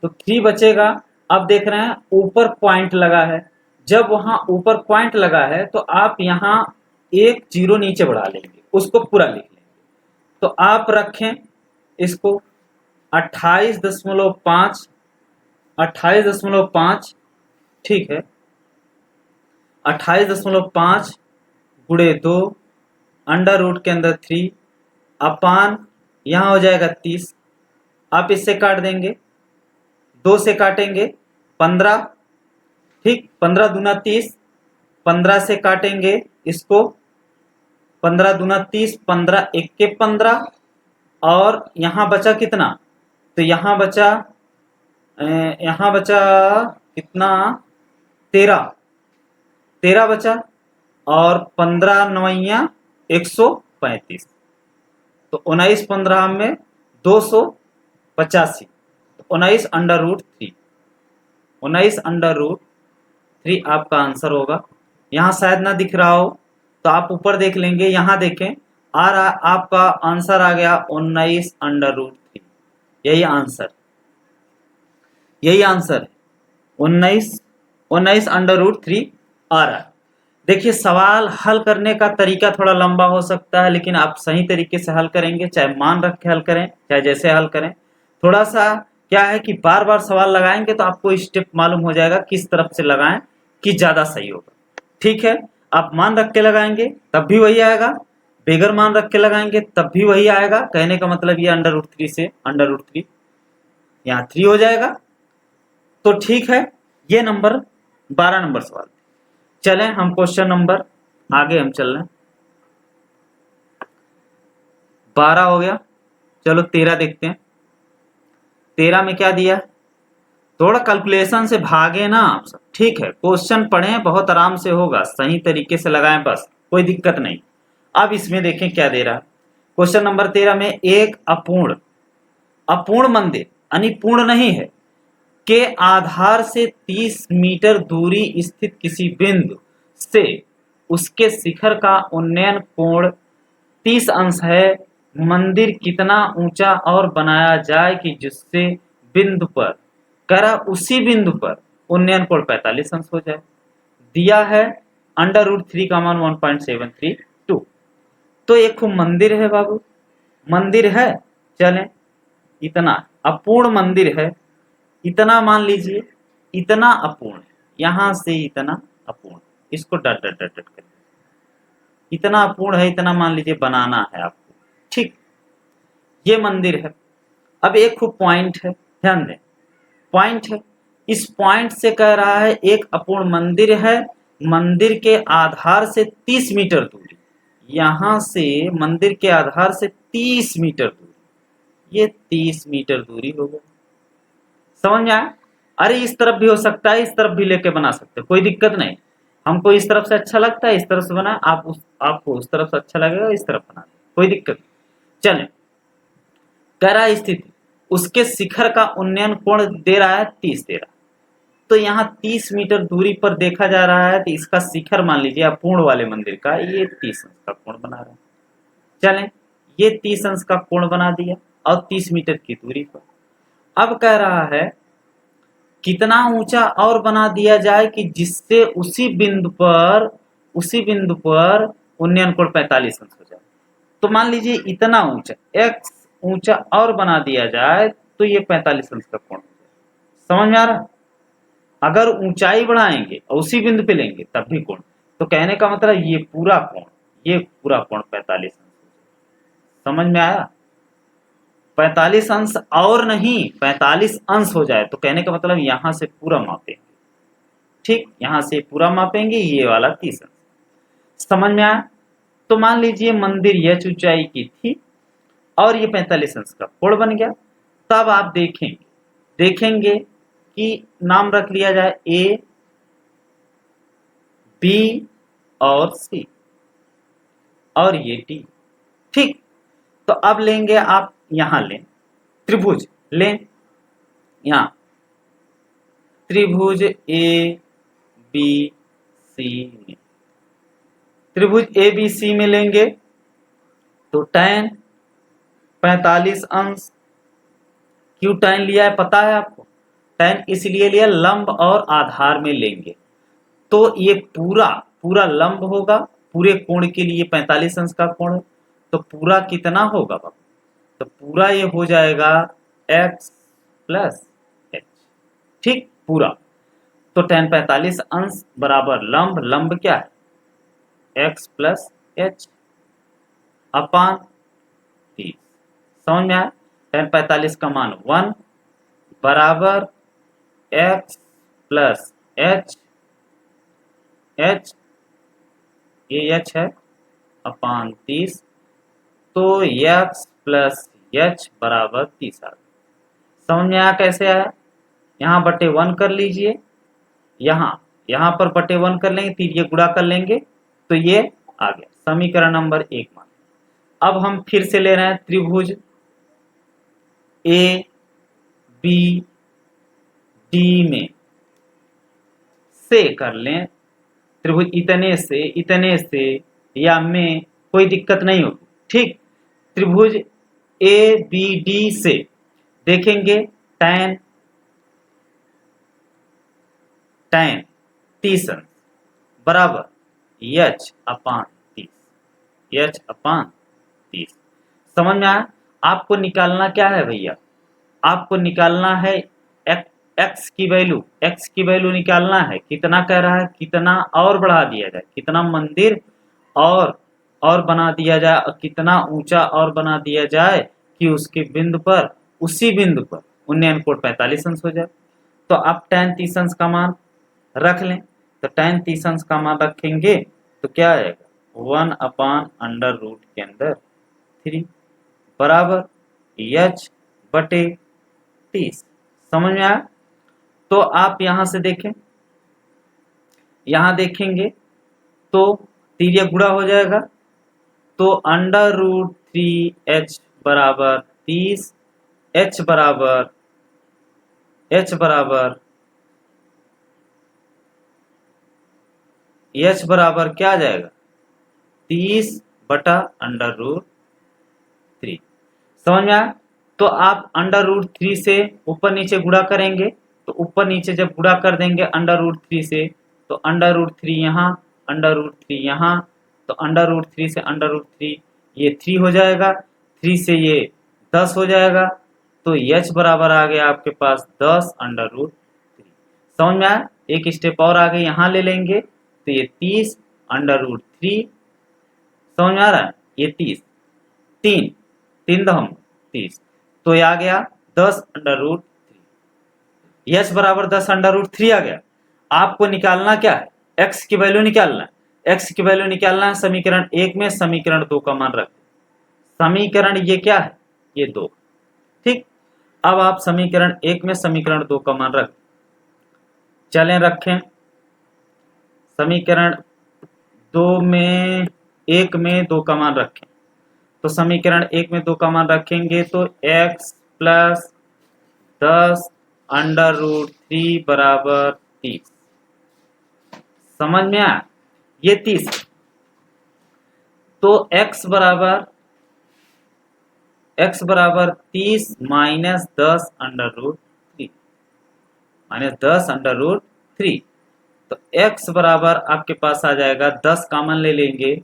Speaker 1: तो 3 बचेगा। अब देख रहे हैं ऊपर पॉइंट लगा है, जब वहां ऊपर पॉइंट लगा है तो आप यहाँ एक जीरो नीचे बढ़ा लेंगे, उसको पूरा लिख लेंगे। तो आप रखें इसको 28.5, 28.5, ठीक है, 28.5 गुणे 2 √ के अंदर 3 अपान यहाँ हो जाएगा 30। आप इससे काट देंगे, 2 से काटेंगे 15, ठीक, 15 दूना 30, 15 से काटेंगे इसको, 15 दूना 30, 15 एक के 15, और यहाँ बचा कितना, तो यहाँ बचा कितना 13 बचा, और 15 9 135, तो 19 15 में 285, 19 √3, 19 √3 आपका आंसर होगा। यहाँ शायद ना दिख रहा हो तो आप ऊपर देख लेंगे, यहाँ देखें आ रहा, आपका आंसर आ गया 19 √3, यही आंसर है 19 √3 आ रहा है। देखिए सवाल हल करने का तरीका थोड़ा लंबा हो सकता है, लेकिन आप सही तरीके से हल करेंगे, चाहे मान रख के हल करें चाहे जैसे हल करें, थोड़ा सा क्या है कि बार बार सवाल लगाएंगे तो आपको स्टेप मालूम हो जाएगा किस तरफ से लगाएं कि ज्यादा सही होगा। ठीक है, आप मान रख के लगाएंगे तब भी वही आएगा, बेगर मान रख के लगाएंगे तब भी वही आएगा। कहने का मतलब ये √3 से √3 यहाँ 3 हो जाएगा। तो ठीक है, ये 12 नंबर सवाल। चलें हम क्वेश्चन नंबर आगे हम चल रहे हैं, 12 हो गया, चलो 13 देखते हैं। 13 में क्या दिया, थोड़ा कैलकुलेशन से भागे ना आप सब, ठीक है, क्वेश्चन पढ़ें, बहुत आराम से होगा, सही तरीके से लगाएं, बस कोई दिक्कत नहीं। अब इसमें देखें क्या दे रहा है। क्वेश्चन नंबर 13 में एक अपूर्ण मंदिर यानी पूर्ण नहीं है के आधार से 30 मीटर दूरी स्थित किसी बिंदु से उसके शिखर का उन्नयन कोण 30 अंश है। मंदिर कितना ऊंचा और बनाया जाए कि जिससे बिंदु पर करा उसी बिंदु पर उन्नयन कोण 45 अंश हो जाए। दिया है √3 का मान 1.732। तो एक खूब मंदिर है बाबू, मंदिर है, चलें इतना अपूर्ण मंदिर है, इतना मान लीजिए, इतना अपूर्ण, यहां से इतना अपूर्ण, इसको डट डट डट डट कर, इतना अपूर्ण है, इतना मान लीजिए बनाना है आपको, ठीक, ये मंदिर है। अब एक खूब पॉइंट है, ध्यान दें, पॉइंट है, इस पॉइंट से कह रहा है एक अपूर्ण मंदिर है, मंदिर के आधार से 30 मीटर दूरी, यहां से मंदिर के आधार से 30 मीटर दूरी, ये 30 मीटर दूरी हो गई, समझ में आया। अरे इस तरफ भी हो सकता है, इस तरफ भी लेके बना सकते, कोई दिक्कत नहीं, हमको इस तरफ से अच्छा लगता है, इस तरफ से बना, आपको उस तरफ से अच्छा लगेगा, इस तरफ बना, कोई दिक्कत नहीं। चलें, कह रहा है स्थिति उसके शिखर का उन्नयन कोण दे रहा है 30 दे रहा है। तो यहाँ 30 मीटर दूरी पर देखा जा रहा है, तो इसका शिखर मान लीजिए अपूर्ण वाले मंदिर का ये 30 अंश का कोण बना रहा है। चलें, ये 30 अंश का कोण बना दिया और 30 मीटर की दूरी पर। अब कह रहा है कितना ऊंचा और बना दिया जाए कि जिससे उसी बिंदु पर उन्नयन कोण 45 अंश हो जाए। तो मान लीजिए इतना ऊंचा x ऊंचा और बना दिया जाए तो ये 45 अंश का कोण हो जाए। समझ में आ रहा? अगर ऊंचाई बढ़ाएंगे और उसी बिंदु पे लेंगे तब भी कोण। तो कहने का मतलब ये पूरा कोण 45 अंश। समझ में आया? 45 अंश और नहीं 45 अंश हो जाए तो कहने का मतलब यहां से पूरा मापेंगे। ठीक, यहां से पूरा मापेंगे, ये वाला 30 अंश। समझ में आया? तो मान लीजिए मंदिर यह ऊंचाई की थी और ये 45 अंश का कोण बन गया। तब आप देखेंगे कि नाम रख लिया जाए ए, बी और सी और ये डी। ठीक, तो अब लेंगे आप यहां लें त्रिभुज लें, यहां त्रिभुज ए बी सी में, त्रिभुज ए बी सी में लेंगे तो tan 45 अंश। क्यों tan लिया है पता है आपको? tan इसलिए लिया लंब और आधार में लेंगे तो ये पूरा लंब होगा। पूरे कोण के लिए 45 अंश का कोण है तो पूरा कितना होगा बाबू? तो पूरा ये हो जाएगा x प्लस h। ठीक, पूरा। तो tan 45 अंश बराबर लंब क्या है? x प्लस h अपान 30। समझ में आया? tan 45 का मान 1 बराबर x प्लस h, ये h है अपान 30। तो x प्लस h बराबर 30 आ गया। समझ में आया कैसे आया? यहाँ बटे 1 कर लीजिए, यहाँ पर बटे 1 कर लेंगे, तीर गुणा कर लेंगे तो ये आ गया समीकरण नंबर 1 मान। अब हम फिर से ले रहे हैं त्रिभुज ए बी डी में से कर लें। त्रिभुज इतने से या में कोई दिक्कत नहीं होगी। ठीक, त्रिभुज ए बी डी से देखेंगे tan 30 अंश बराबर h अपान 30। समझ में आया? आपको निकालना क्या है भैया? आपको निकालना है x की वैल्यू निकालना है। कितना कह रहा है? कितना और बढ़ा दिया जाए, कितना मंदिर और बना दिया जाए और कितना ऊंचा और बना दिया जाए कि उसके उसी बिंदु पर उन्नयन कोण 45 अंश हो जाए। तो आप tan 30 अंश का मान रख लें। तो tan 30 अंश का मान रखेंगे तो क्या आएगा? 1 अपान अंडर रूट के अंदर 3 बराबर h बटे 30। समझ में आया? तो आप यहां से देखें, यहां देखेंगे तो तीर्य गुणा हो जाएगा तो अंडर रूट 3h बराबर 30, h बराबर क्या आ जाएगा? 30 बटा अंडर रूट 3। समझ में आया? तो आप अंडर रूट 3 से ऊपर नीचे गुणा करेंगे तो ऊपर नीचे जब गुणा कर देंगे अंडर रूट 3 से तो अंडर रूट 3 यहाँ, अंडर रूट 3 यहाँ, तो अंडर रूट 3 से अंडर रूट 3 ये 3 हो जाएगा, 3 से ये 10 हो जाएगा। तो h बराबर आ गया आपके पास 10 अंडर रूट 3। समझ में आया? एक स्टेप और आगे यहाँ ले लेंगे तो ये 30 अंडर रूट 3। समझ में आ रहा है? ये 3 दहम 30 तो ये आ गया 10 अंडर रूट 3। h बराबर 10 अंडर रूट 3 आ गया। आपको निकालना क्या है? x की वैल्यू निकालना है। x की वैल्यू निकालना है समीकरण 1 में, समीकरण 2 का मान रख। समीकरण ये क्या है? ये 2। ठीक, अब आप समीकरण 1 में समीकरण 2 का मान रख। चलें रखें समीकरण 2 में 1 में 2 का मान रखें। तो समीकरण 1 में 2 का मान रखेंगे तो x प्लस 10√3 बराबर 30। समझ में आया? ये 30। तो x बराबर 30 माइनस 10√3 तो x बराबर आपके पास आ जाएगा 10 कॉमन ले लेंगे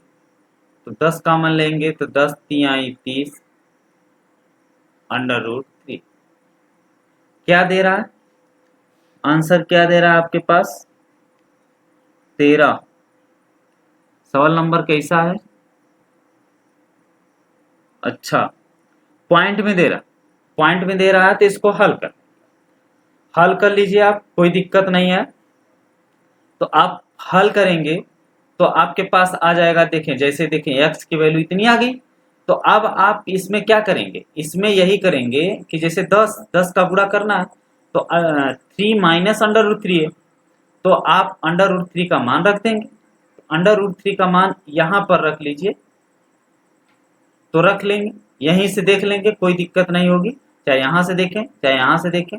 Speaker 1: तो 10 कॉमन लेंगे तो 10 तिहाई 30√3 क्या दे रहा है? आंसर क्या दे रहा है आपके पास? 13। सवाल नंबर कैसा है? अच्छा, पॉइंट में दे रहा है तो इसको हल कर लीजिए आप, कोई दिक्कत नहीं है। तो आप हल करेंगे तो आपके पास आ जाएगा, देखें जैसे देखें x की वैल्यू इतनी आ गई। तो अब आप इसमें क्या करेंगे? इसमें यही करेंगे कि जैसे 10 का गुणा करना है तो 3 माइनस √3 है तो आप √3 का मान रख देंगे। √3 का मान यहाँ पर रख लीजिए तो रख लेंगे, यहीं से देख लेंगे, कोई दिक्कत नहीं होगी। चाहे यहाँ से देखें चाहे यहाँ से देखें,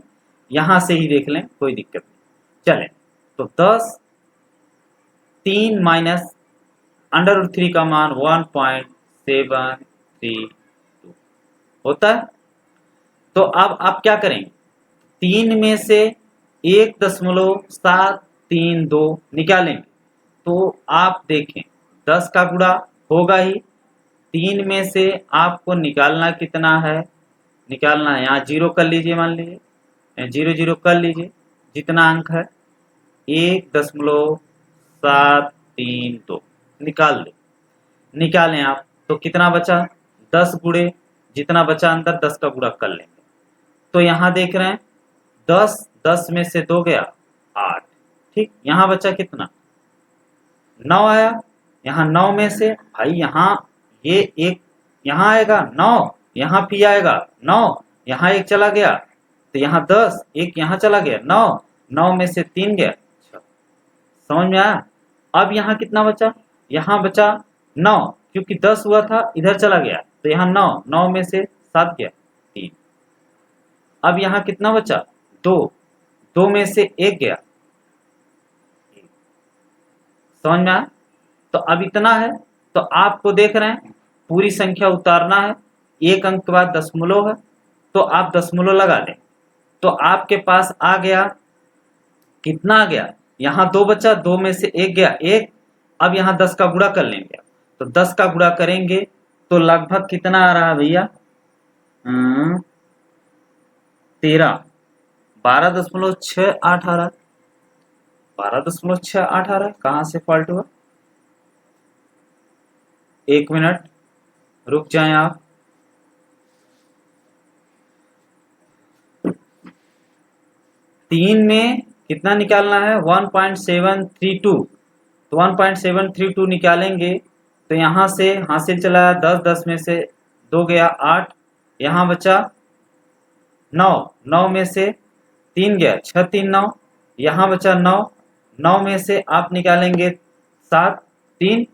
Speaker 1: यहाँ से ही देख लें, कोई दिक्कत नहीं। चलें तो 3 माइनस √3 का मान 1.732 होता है। तो अब आप क्या करेंगे? 3 में से 1.732 निकालेंगे तो आप देखें 10 का गुणा होगा ही। 3 में से आपको निकालना कितना है? निकालना है यहाँ 0 कर लीजिए, मान लीजिए 0 कर लीजिए, जितना अंक है 1.732 निकालें आप तो कितना बचा? 10 गुणे जितना बचा अंदर 10 का गुणा कर लेंगे तो यहाँ देख रहे हैं 10 में से 2 गया 8। ठीक, यहाँ बचा कितना? 9 आया। यहाँ 9 में से भाई यहाँ ये एक यहाँ आएगा 9, यहाँ भी आएगा 9, यहाँ एक चला गया तो यहाँ 10, एक यहाँ चला गया 9, 9 में से 3 गया। अच्छा, समझ में आया? अब यहाँ कितना बचा? यहाँ बचा 9, क्योंकि 10 हुआ था इधर चला गया तो यहाँ 9, 9 में से 7 गया 3। अब यहाँ कितना बचा? 2, 2 में से 1 गया। समझ में आया? तो अब इतना है तो आपको देख रहे हैं पूरी संख्या उतारना है, एक अंक के बाद दशमलव है तो आप दशमलव लगा लें तो आपके पास आ गया, कितना आ गया? यहाँ 2 बचा, 2 में से 1 गया 1। अब यहाँ 10 का गुणा कर लेंगे तो 10 का गुणा करेंगे तो लगभग कितना आ रहा है भैया? 13, 12.68 आ रहा है। 12.68 आ रहा है। कहाँ से फॉल्ट हुआ? एक मिनट रुक जाएं आप। तीन में कितना निकालना है? 1.732 तो 1.732 निकालेंगे तो यहाँ से हासिल चला 10, 10 में से 2 गया 8, यहाँ बचा 9, 9 में से 3 गया 6, 3, 9, यहाँ बचा 9, 9 में से आप निकालेंगे 7, 3,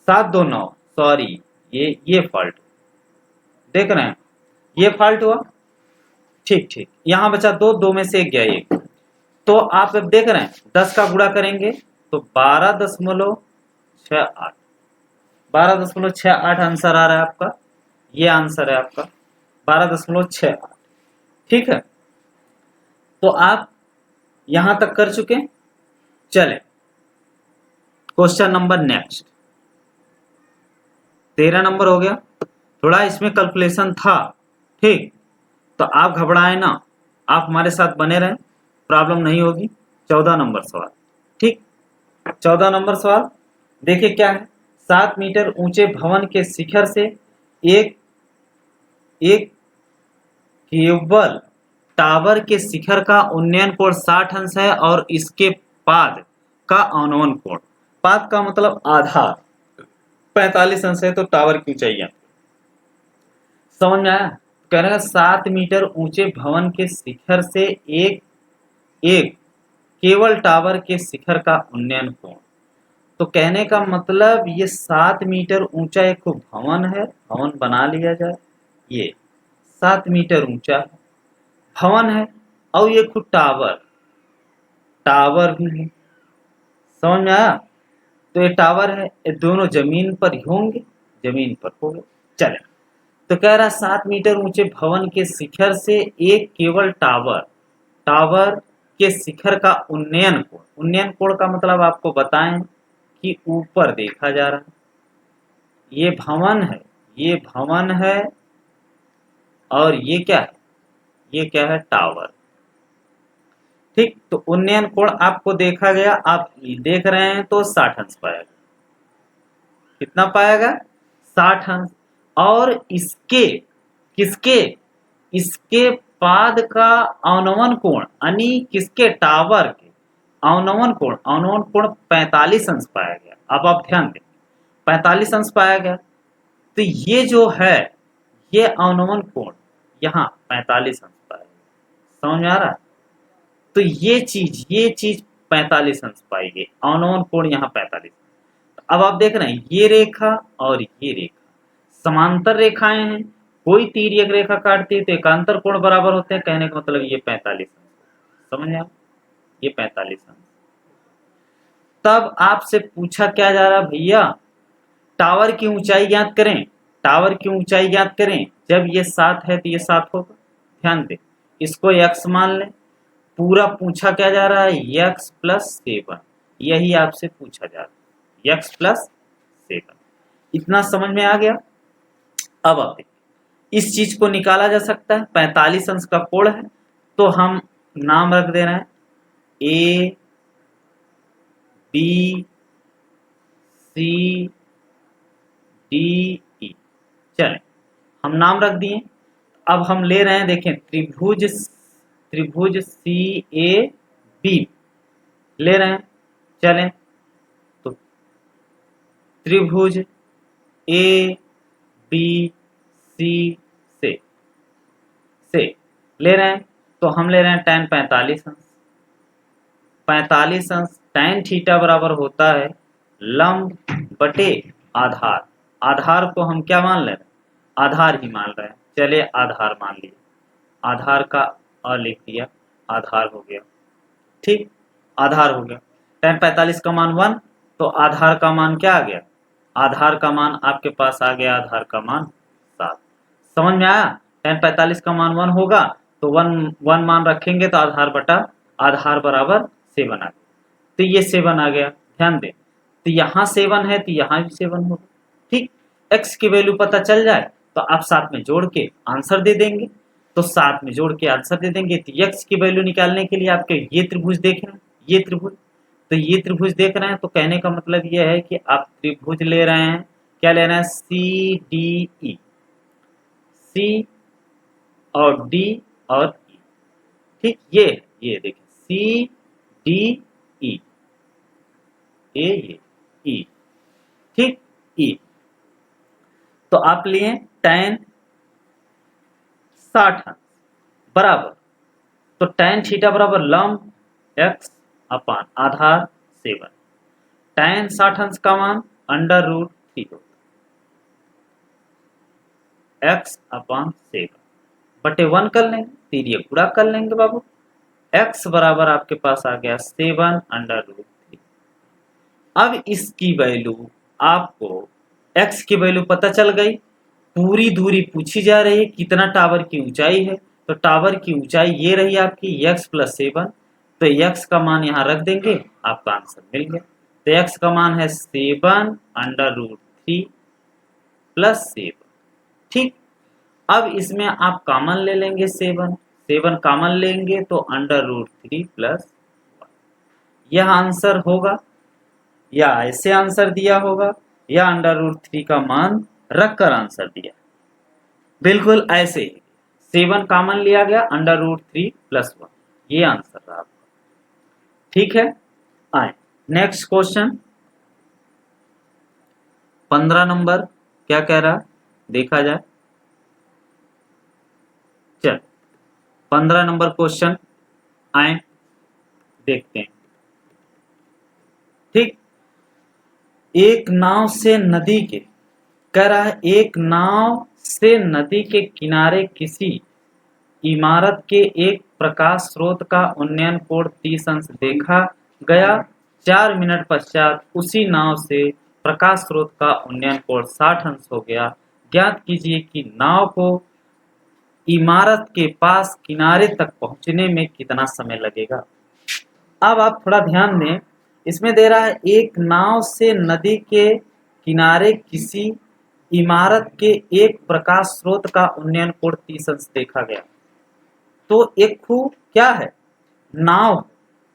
Speaker 1: 7, 2, 9। सॉरी, ये फॉल्ट देख रहे हैं, ये फॉल्ट हुआ। ठीक ठीक, यहाँ बचा 2, 2 में से 1 गया 1। तो आप अब देख रहे हैं 10 का गुणा करेंगे तो 12.68 12.68 आंसर आ रहा है आपका। ये आंसर है आपका 12.68। ठीक है, तो आप यहां तक कर चुके। चले क्वेश्चन नंबर नेक्स्ट। 13 नंबर हो गया। थोड़ा इसमें कैलकुलेशन था, ठीक, तो आप घबराए ना, आप हमारे साथ बने रहें, प्रॉब्लम नहीं होगी। 14 नंबर सवाल। ठीक, 14 नंबर सवाल देखिए क्या है। 7 मीटर ऊंचे भवन के शिखर से एक केबल टावर के शिखर का उन्नयन कोण 60 अंश है और इसके पाद का अवनमन कोण, पाद का मतलब आधार, 45 अंश है। तो टावर की ऊंचाई है, समझ में आया? कह रहे हैं 7 मीटर ऊंचे भवन के शिखर से एक केवल टावर के शिखर का उन्नयन कोण। तो कहने का मतलब ये 7 मीटर ऊंचा एक भवन है, भवन बना लिया जाए, ये 7 मीटर ऊंचा है भवन है और ये खुद टावर टावर भी है। समझ में आया? तो ये टावर है, ये दोनों जमीन पर ही होंगे, जमीन पर हो गए। चले, तो कह रहा 7 मीटर ऊंचे भवन के शिखर से एक केवल टावर टावर के शिखर का उन्नयन कोण का मतलब आपको बताएं कि ऊपर देखा जा रहा है। ये भवन है, ये भवन है और ये क्या है, ये क्या है, टावर। ठीक, तो उन्नयन कोण आपको देखा गया, आप देख रहे हैं तो 60 अंश पाएगा। कितना पाएगा? 60 अंश। और इसके किसके इसके पाद का अवनमन कोण यानी किसके, टावर के अवनमन कोण 45 अंश पाया गया। अब आप ध्यान दें, 45 अंश पाया गया, तो ये जो है ये अवनमन कोण यहाँ 45 अंश पाया गया। समझ में आ रहा है? तो ये चीज 45 अंश पाएगी, अवनमन कोण यहाँ 45। अब आप देख रहे हैं ये रेखा और ये रेखा समांतर रेखाएं हैं, कोई तीर एक रेखा काटती है तो एकांतर कोण बराबर होते हैं। कहने का मतलब ये 45 अंश। समझ आया? ये 45 अंश। तब आपसे पूछा क्या जा रहा, भैया टावर की ऊंचाई ज्ञात करें। टावर की ऊंचाई ज्ञात करें, जब ये 7 है तो ये 7 होगा। ध्यान दे, इसको x मान लें। पूरा पूछा क्या जा रहा है, x प्लस 7, यही आपसे पूछा जा रहा है, x प्लस 7। इतना समझ में आ गया? अब आप देखिए, इस चीज को निकाला जा सकता है। 45 अंश का कोण है तो हम नाम रख दे रहे हैं A B C D E. चलें, हम नाम रख दिए। अब हम ले रहे हैं, देखें, त्रिभुज सी ए बी ले रहे हैं। चलें, तो त्रिभुज ए बी सी से ले रहे हैं, तो हम ले रहे हैं tan 45 अंश। 45 अंश tan थीटा बराबर होता है लंब बटे आधार। आधार को हम क्या मान ले रहे हैं, आधार ही मान रहे हैं। चलिए आधार मान लिए, आधार का अ लिख दिया, आधार हो गया। ठीक, आधार हो गया। tan 45 का मान 1, तो आधार का मान क्या आ गया, आधार का मान आपके पास आ गया, आधार का मान 7। समझ में आया? tan 45 का मान 1 होगा तो 1 मान रखेंगे तो आधार बटा आधार बराबर 7 आ गया। तो ये 7 आ गया। ध्यान दे, तो यहाँ 7 है तो यहाँ भी 7 होगा। ठीक, x की वैल्यू पता चल जाए तो आप साथ में जोड़ के आंसर दे देंगे। तो साथ में जोड़ के आंसर दे देंगे, तो x की वैल्यू निकालने के लिए आपके ये त्रिभुज देख रहे हैं, ये त्रिभुज, तो ये त्रिभुज देख रहे हैं, तो कहने का मतलब ये है कि आप त्रिभुज ले रहे हैं, क्या ले रहे हैं, सी डी ई, सी और डी और ई। ठीक, ये देखिए सी डी ई, ये ई। ठीक, ई। तो आप लिए tan 60 अंश बराबर, तो tan थीटा बराबर लंब x अपान आधार 7। tan 60 अंश का मान √3 होता है, x अपान 7 बटे 1 कर लेंगे, तीर ये पूरा कर लेंगे बाबू। x बराबर आपके पास आ गया 7 √3। अब इसकी वैल्यू आपको, x की वैल्यू पता चल गई, पूरी दूरी पूछी जा रही है, कितना टावर की ऊंचाई है, तो टावर की ऊंचाई ये रही आपकी x प्लस 7, तो x का मान यहाँ रख देंगे, आपका आंसर मिल गया। तो x का मान है 7 √3 प्लस 7। ठीक, अब इसमें आप कॉमन ले लेंगे, 7 कॉमन लेंगे तो √3 प्लस 1। यह आंसर होगा, या ऐसे आंसर दिया होगा, या √3 का मान रखकर आंसर दिया, बिल्कुल ऐसे ही 7 कॉमन लिया गया, √3 प्लस 1, ये आंसर रहा आपका। ठीक है, आए नेक्स्ट क्वेश्चन 15 नंबर क्या कह रहा, देखा जाए। चल 15 नंबर क्वेश्चन आए, देखते हैं। ठीक, एक नाव से नदी के, कह रहा है एक नाव से नदी के किनारे किसी इमारत के एक प्रकाश स्रोत का उन्नयन कोण 30 अंश देखा गया। 4 मिनट पश्चात उसी नाव से प्रकाश स्रोत का उन्नयन कोण 60 अंश हो गया। ज्ञात कीजिए कि नाव को इमारत के पास किनारे तक पहुंचने में कितना समय लगेगा। अब आप थोड़ा ध्यान दें, इसमें दे रहा है एक नाव से नदी के किनारे किसी इमारत के एक प्रकाश स्रोत का उन्नयन कोण 30 अंश देखा गया। तो एक खू क्या है? नाव।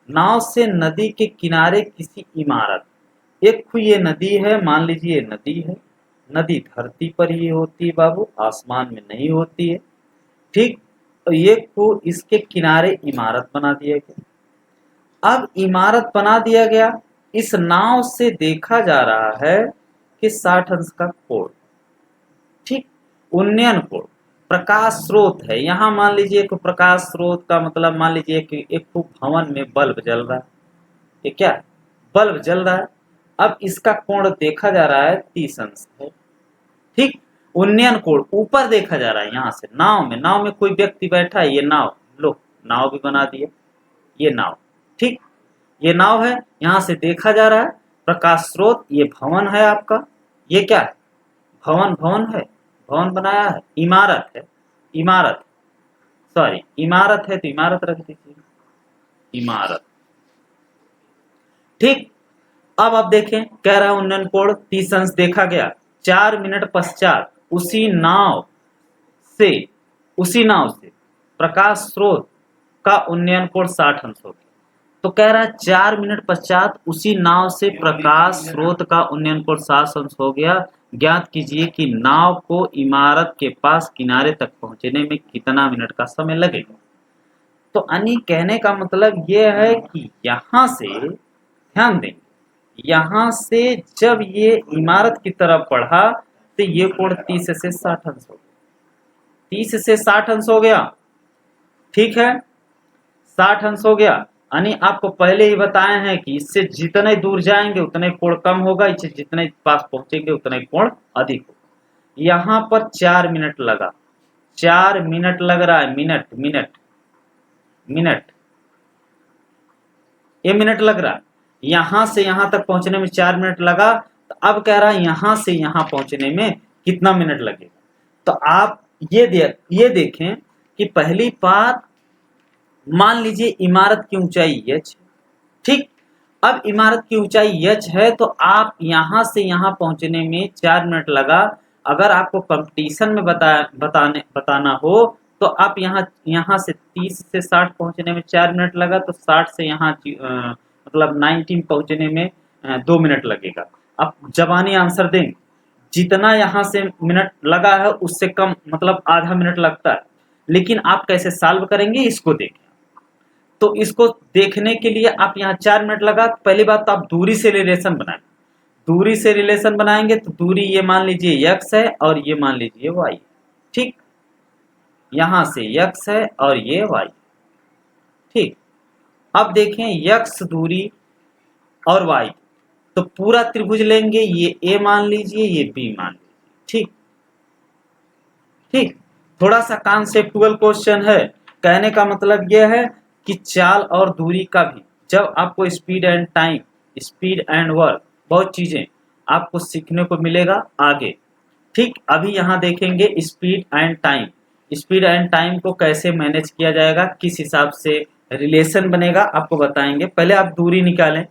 Speaker 1: नाव से नदी के किनारे किसी इमारत, एक खू ये नदी है, मान लीजिए नदी है। नदी धरती पर ही होती है बाबू, आसमान में नहीं होती है। ठीक, तो ये खू इसके किनारे इमारत बना दिया गया। अब इमारत बना दिया गया, इस नाव से देखा जा रहा है कि 60 अंश का कोण। ठीक, उन्नयन कोण प्रकाश स्रोत है। यहां मान लीजिए एक प्रकाश स्रोत का मतलब मान लीजिए कि एक भवन में बल्ब जल रहा है। ये क्या बल्ब जल रहा है। अब इसका कोण देखा जा रहा है 30 अंश है। ठीक, उन्नयन कोण ऊपर देखा जा रहा है यहां से नाव में कोई व्यक्ति बैठा है। ये नाव, लो नाव भी बना दिए, ये नाव। ठीक, ये नाव है, यहां से देखा जा रहा है प्रकाश स्रोत। ये भवन है आपका, ये क्या है? भवन है, भवन बनाया है। इमारत है, इमारत सॉरी इमारत है तो इमारत रख दीजिए, इमारत। ठीक, अब आप देखें, कह रहा है उन्नयन कोण 30 अंश देखा गया। 4 मिनट पश्चात उसी नाव से प्रकाश स्रोत का उन्नयन कोण 60 अंश हो गया। तो कह रहा है 4 मिनट पश्चात उसी नाव से प्रकाश स्रोत का उन्नयन कोण 60 अंश हो गया। ज्ञात कीजिए कि नाव को इमारत के पास किनारे तक पहुंचने में कितना मिनट का समय लगेगा। तो अन्य कहने का मतलब यह है कि यहां से ध्यान दें, यहां से जब ये इमारत की तरफ बढ़ा तो ये कोण 30 से 60 अंश हो गया। 30 से 60 अंश हो गया। ठीक है, 60 अंश हो गया। यानी आपको पहले ही बताए हैं कि इससे जितने दूर जाएंगे उतने कोण कम होगा, इससे जितने पास पहुंचेंगे उतने कोण अधिक होगा। यहां पर 4 मिनट लगा, 4 मिनट लग रहा है। मिनट मिनट मिनट, ये मिनट लग रहा है। यहां से यहां तक पहुंचने में 4 मिनट लगा। तो अब कह रहा है यहां से यहां पहुंचने में कितना मिनट लगेगा। तो आप ये देखें कि पहली बात, मान लीजिए इमारत की ऊंचाई h। ठीक, अब इमारत की ऊंचाई h है तो आप यहां से यहां पहुंचने में 4 मिनट लगा। अगर आपको कंपटीशन में बताना हो तो आप यहां से 30 से 60 पहुंचने में 4 मिनट लगा, तो 60 से यहां मतलब 19 पहुंचने में 2 मिनट लगेगा। अब जबानी आंसर दें, जितना यहां से मिनट लगा है उससे कम मतलब आधा मिनट लगता है। लेकिन आप कैसे सॉल्व करेंगे इसको देखें। तो इसको देखने के लिए आप यहाँ 4 मिनट लगा। पहली बात तो आप दूरी से रिलेशन बनाएं। दूरी से रिलेशन बनाएंगे तो दूरी ये मान लीजिए x है और ये मान लीजिए y। ठीक, यहां से x है और ये y। ठीक, अब देखें x दूरी और y, तो पूरा त्रिभुज लेंगे। ये a मान लीजिए, ये b मान लीजिए। ठीक ठीक, थोड़ा सा कॉन्सेप्टुअल क्वेश्चन है। कहने का मतलब यह है कि चाल और दूरी का भी, जब आपको speed and time, speed and work, बहुत चीजें आपको सीखने को मिलेगा आगे। ठीक, अभी यहाँ देखेंगे speed and time. Speed and time को कैसे मैनेज किया जाएगा, किस हिसाब से रिलेशन बनेगा आपको बताएंगे। पहले आप दूरी निकालें,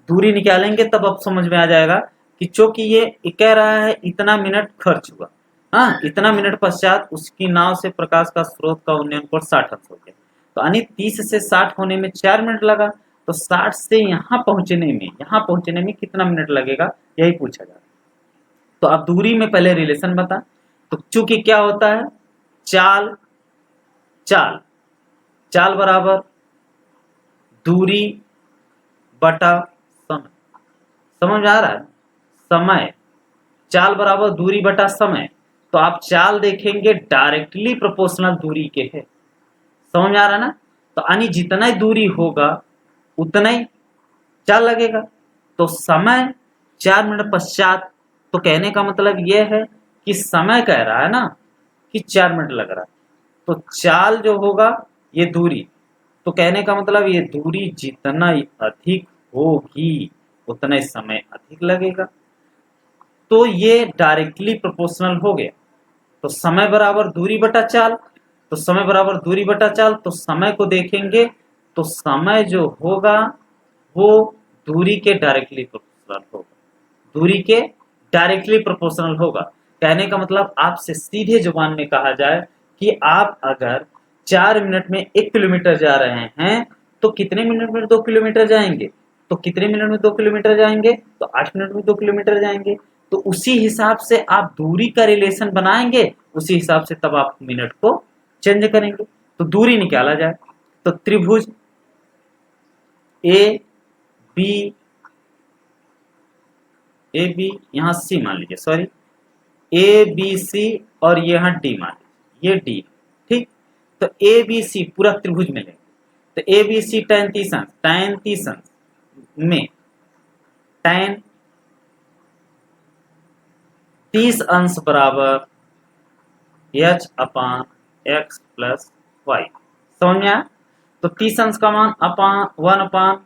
Speaker 1: दूरी निकालेंगे तब आप समझ में आ जाएगा कि चूंकि ये कह रहा है इतना मिनट खर्च हुआ, हाँ, इतना मिनट पश्चात उसकी नाव से प्रकाश का स्रोत का उन्नयन कोण 60 अंश हो गया। तो यानी 30 से 60 होने में 4 मिनट लगा। तो 60 से यहाँ पहुंचने में कितना मिनट लगेगा, यही पूछा जा रहा है। तो अब दूरी में पहले रिलेशन बता। तो चूंकि क्या होता है, चाल चाल चाल बराबर दूरी बटा समय। समझ में आ रहा है? समय, चाल बराबर दूरी बटा समय। तो आप चाल देखेंगे डायरेक्टली प्रोपोर्शनल दूरी के है। समझ में आ रहा है ना? तो यानी जितना ही दूरी होगा उतना ही चाल लगेगा। तो समय 4 मिनट पश्चात, तो कहने का मतलब यह है कि समय कह रहा है ना कि 4 मिनट लग रहा है। तो चाल जो होगा ये दूरी, तो कहने का मतलब ये दूरी जितना अधिक होगी उतना ही समय अधिक लगेगा। तो ये डायरेक्टली प्रोपोर्शनल हो गया। तो समय बराबर दूरी बटा चाल, तो समय बराबर दूरी बटा चाल, तो समय को देखेंगे तो समय जो होगा वो दूरी के डायरेक्टली प्रोपोर्शनल होगा, दूरी के डायरेक्टली प्रोपोर्शनल होगा। कहने का मतलब आपसे सीधे जुबान में कहा जाए कि आप अगर 4 मिनट में 1 किलोमीटर जा रहे हैं तो कितने मिनट में 2 किलोमीटर जाएंगे, तो कितने मिनट में 2 किलोमीटर जाएंगे, तो 8 मिनट में 2 किलोमीटर जाएंगे। तो उसी हिसाब से आप दूरी का रिलेशन बनाएंगे, उसी हिसाब से तब आप मिनट को चेंज करेंगे। तो दूरी निकाला जाए तो त्रिभुज ए बी यहाँ सी मान लीजिए, सॉरी ए बी सी, और ये यहाँ डी मान लीजिए, ये डी, ठीक। तो ए बी सी पूरा त्रिभुज में लेंगे, तो ए बी सी tan 30 में tan 30 बराबर h अपान x प्लस वाई। समझ में आया? तो 30 का मान अपान 1 अपान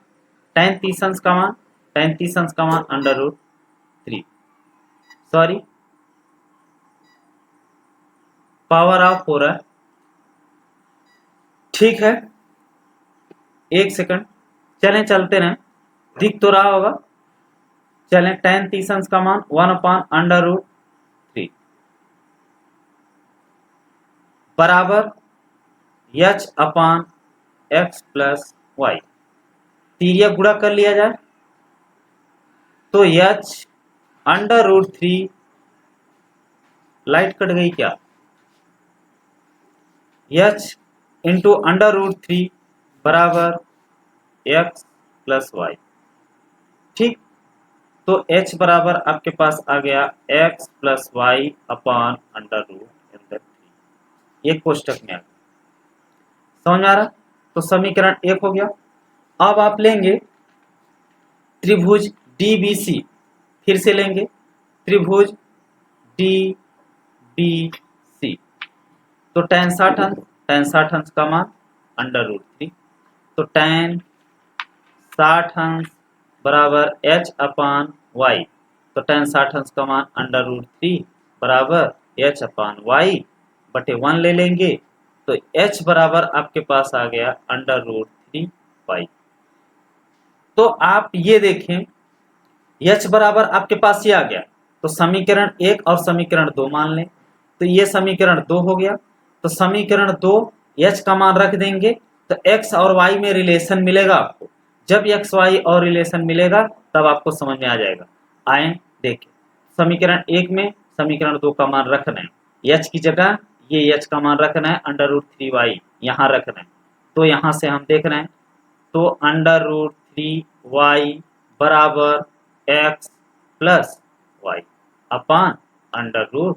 Speaker 1: tan 30 का मान, tan 30 का मान √3, सॉरी पावर ऑफ हो रहा है, ठीक है। एक सेकंड, चलें चलते रहें, दिख तो रहा होगा। चलें, tan 30 का मान 1 अपान √3 बराबर h अपान x प्लस वाई। तिरिया गुणा कर लिया जाए तो h √3, लाइट कट गई क्या, h इंटू √3 बराबर x प्लस वाई, ठीक। तो h बराबर आपके पास आ गया x प्लस वाई अपान √3, ये कोष्टक में आ गया। समझ आ रहा? तो समीकरण 1 हो गया। अब आप लेंगे त्रिभुज DBC, फिर से लेंगे त्रिभुज DBC, तो tan 60 अंश का मान √3, तो tan 60 बराबर h अपान वाई, तो tan 60 का मान √3 बराबर h अपान वाई बटे 1 ले लेंगे, तो h बराबर आपके पास आ गया √3 वाई। तो आप ये देखें h बराबर आपके पास ये आ गया, तो समीकरण 1 और समीकरण 2 मान लें, तो ये समीकरण 2 हो गया। तो समीकरण 2 h का मान रख देंगे तो x और y में रिलेशन मिलेगा आपको। जब x y और रिलेशन मिलेगा तब आपको समझ में आ जाएगा। आए देखें, समीकरण 1 में समीकरण 2 का मान रखना है, h की जगह ये h का मान रखना है √3y यहाँ रखना है। तो यहाँ से हम देख रहे हैं तो √3y बराबर x प्लस वाई अपान √3।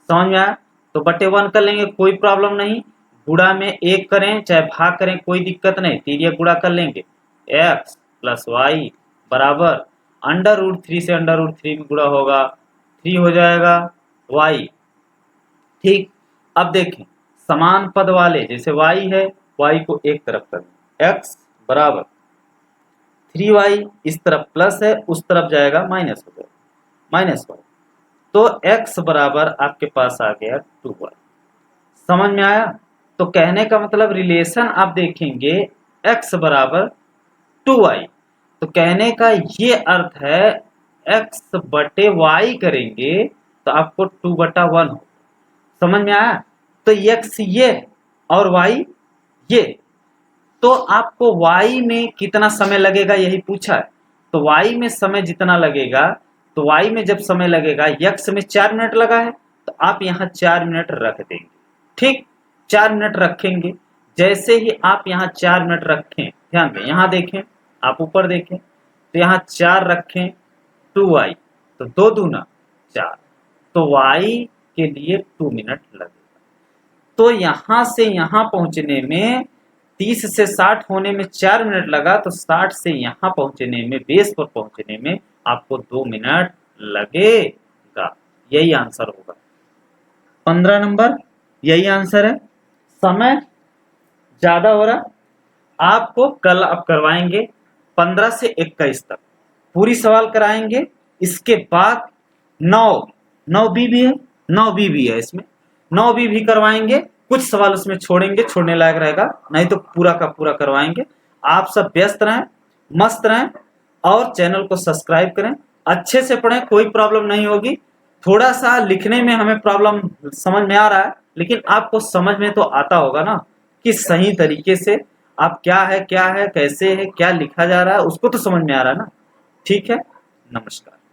Speaker 1: समझ में आया? तो बटे 1 कर लेंगे, कोई प्रॉब्लम नहीं। गुणा में 1 करें चाहे भाग करें कोई दिक्कत नहीं, तिरिया गुणा कर लेंगे, x प्लस वाई बराबर √3 से √3 में गुणा होगा 3 हो जाएगा y, ठीक। अब देखें समान पद वाले, जैसे y है y को एक तरफ कर दें, x बराबर 3y इस तरफ प्लस है, उस तरफ जाएगा माइनस हो जाएगा, -y, तो x बराबर आपके पास आ गया 2y। समझ में आया? तो कहने का मतलब रिलेशन आप देखेंगे x बराबर 2y, तो कहने का ये अर्थ है x बटे y करेंगे तो आपको 2/1 हो। समझ में आया? तो x ये और y ये, तो आपको y में कितना समय लगेगा यही पूछा है। तो y में समय जितना लगेगा, तो y में जब समय लगेगा, x में 4 मिनट लगा है तो आप यहाँ 4 मिनट रख देंगे, ठीक। 4 मिनट रखेंगे, जैसे ही आप यहाँ 4 मिनट रखें, ध्यान दें यहाँ देखें, आप ऊपर देखें तो यहाँ 4 रखें 2y, तो 2 दूना 4, तो y के लिए 2 मिनट लगेगा। तो यहाँ से यहाँ पहुँचने में 30 से 60 होने में 4 मिनट लगा, तो 60 से यहाँ पहुँचने में, बेस पर पहुँचने में आपको 2 मिनट लगेगा। यही आंसर होगा। 15 नंबर यही आंसर है। समय ज्यादा हो रहा, आपको कल आप करवाएंगे 15 से 21 तक पूरी सवाल कराएंगे। इसके बाद 9 बी भी है, 9 बी भी है इसमें, 9 बी भी करवाएंगे। कुछ सवाल उसमें छोड़ेंगे, छोड़ने लायक रहेगा, नहीं तो पूरा का पूरा करवाएंगे। आप सब व्यस्त रहें, मस्त रहें और चैनल को सब्सक्राइब करें। अच्छे से पढ़ें, कोई प्रॉब्लम नहीं होगी। थोड़ा सा लिखने में हमें प्रॉब्लम समझ में आ रहा है, लेकिन आपको समझ में तो आता होगा ना कि सही तरीके से आप क्या है कैसे है क्या लिखा जा रहा है, उसको तो समझ में आ रहा है ना। ठीक है, नमस्कार।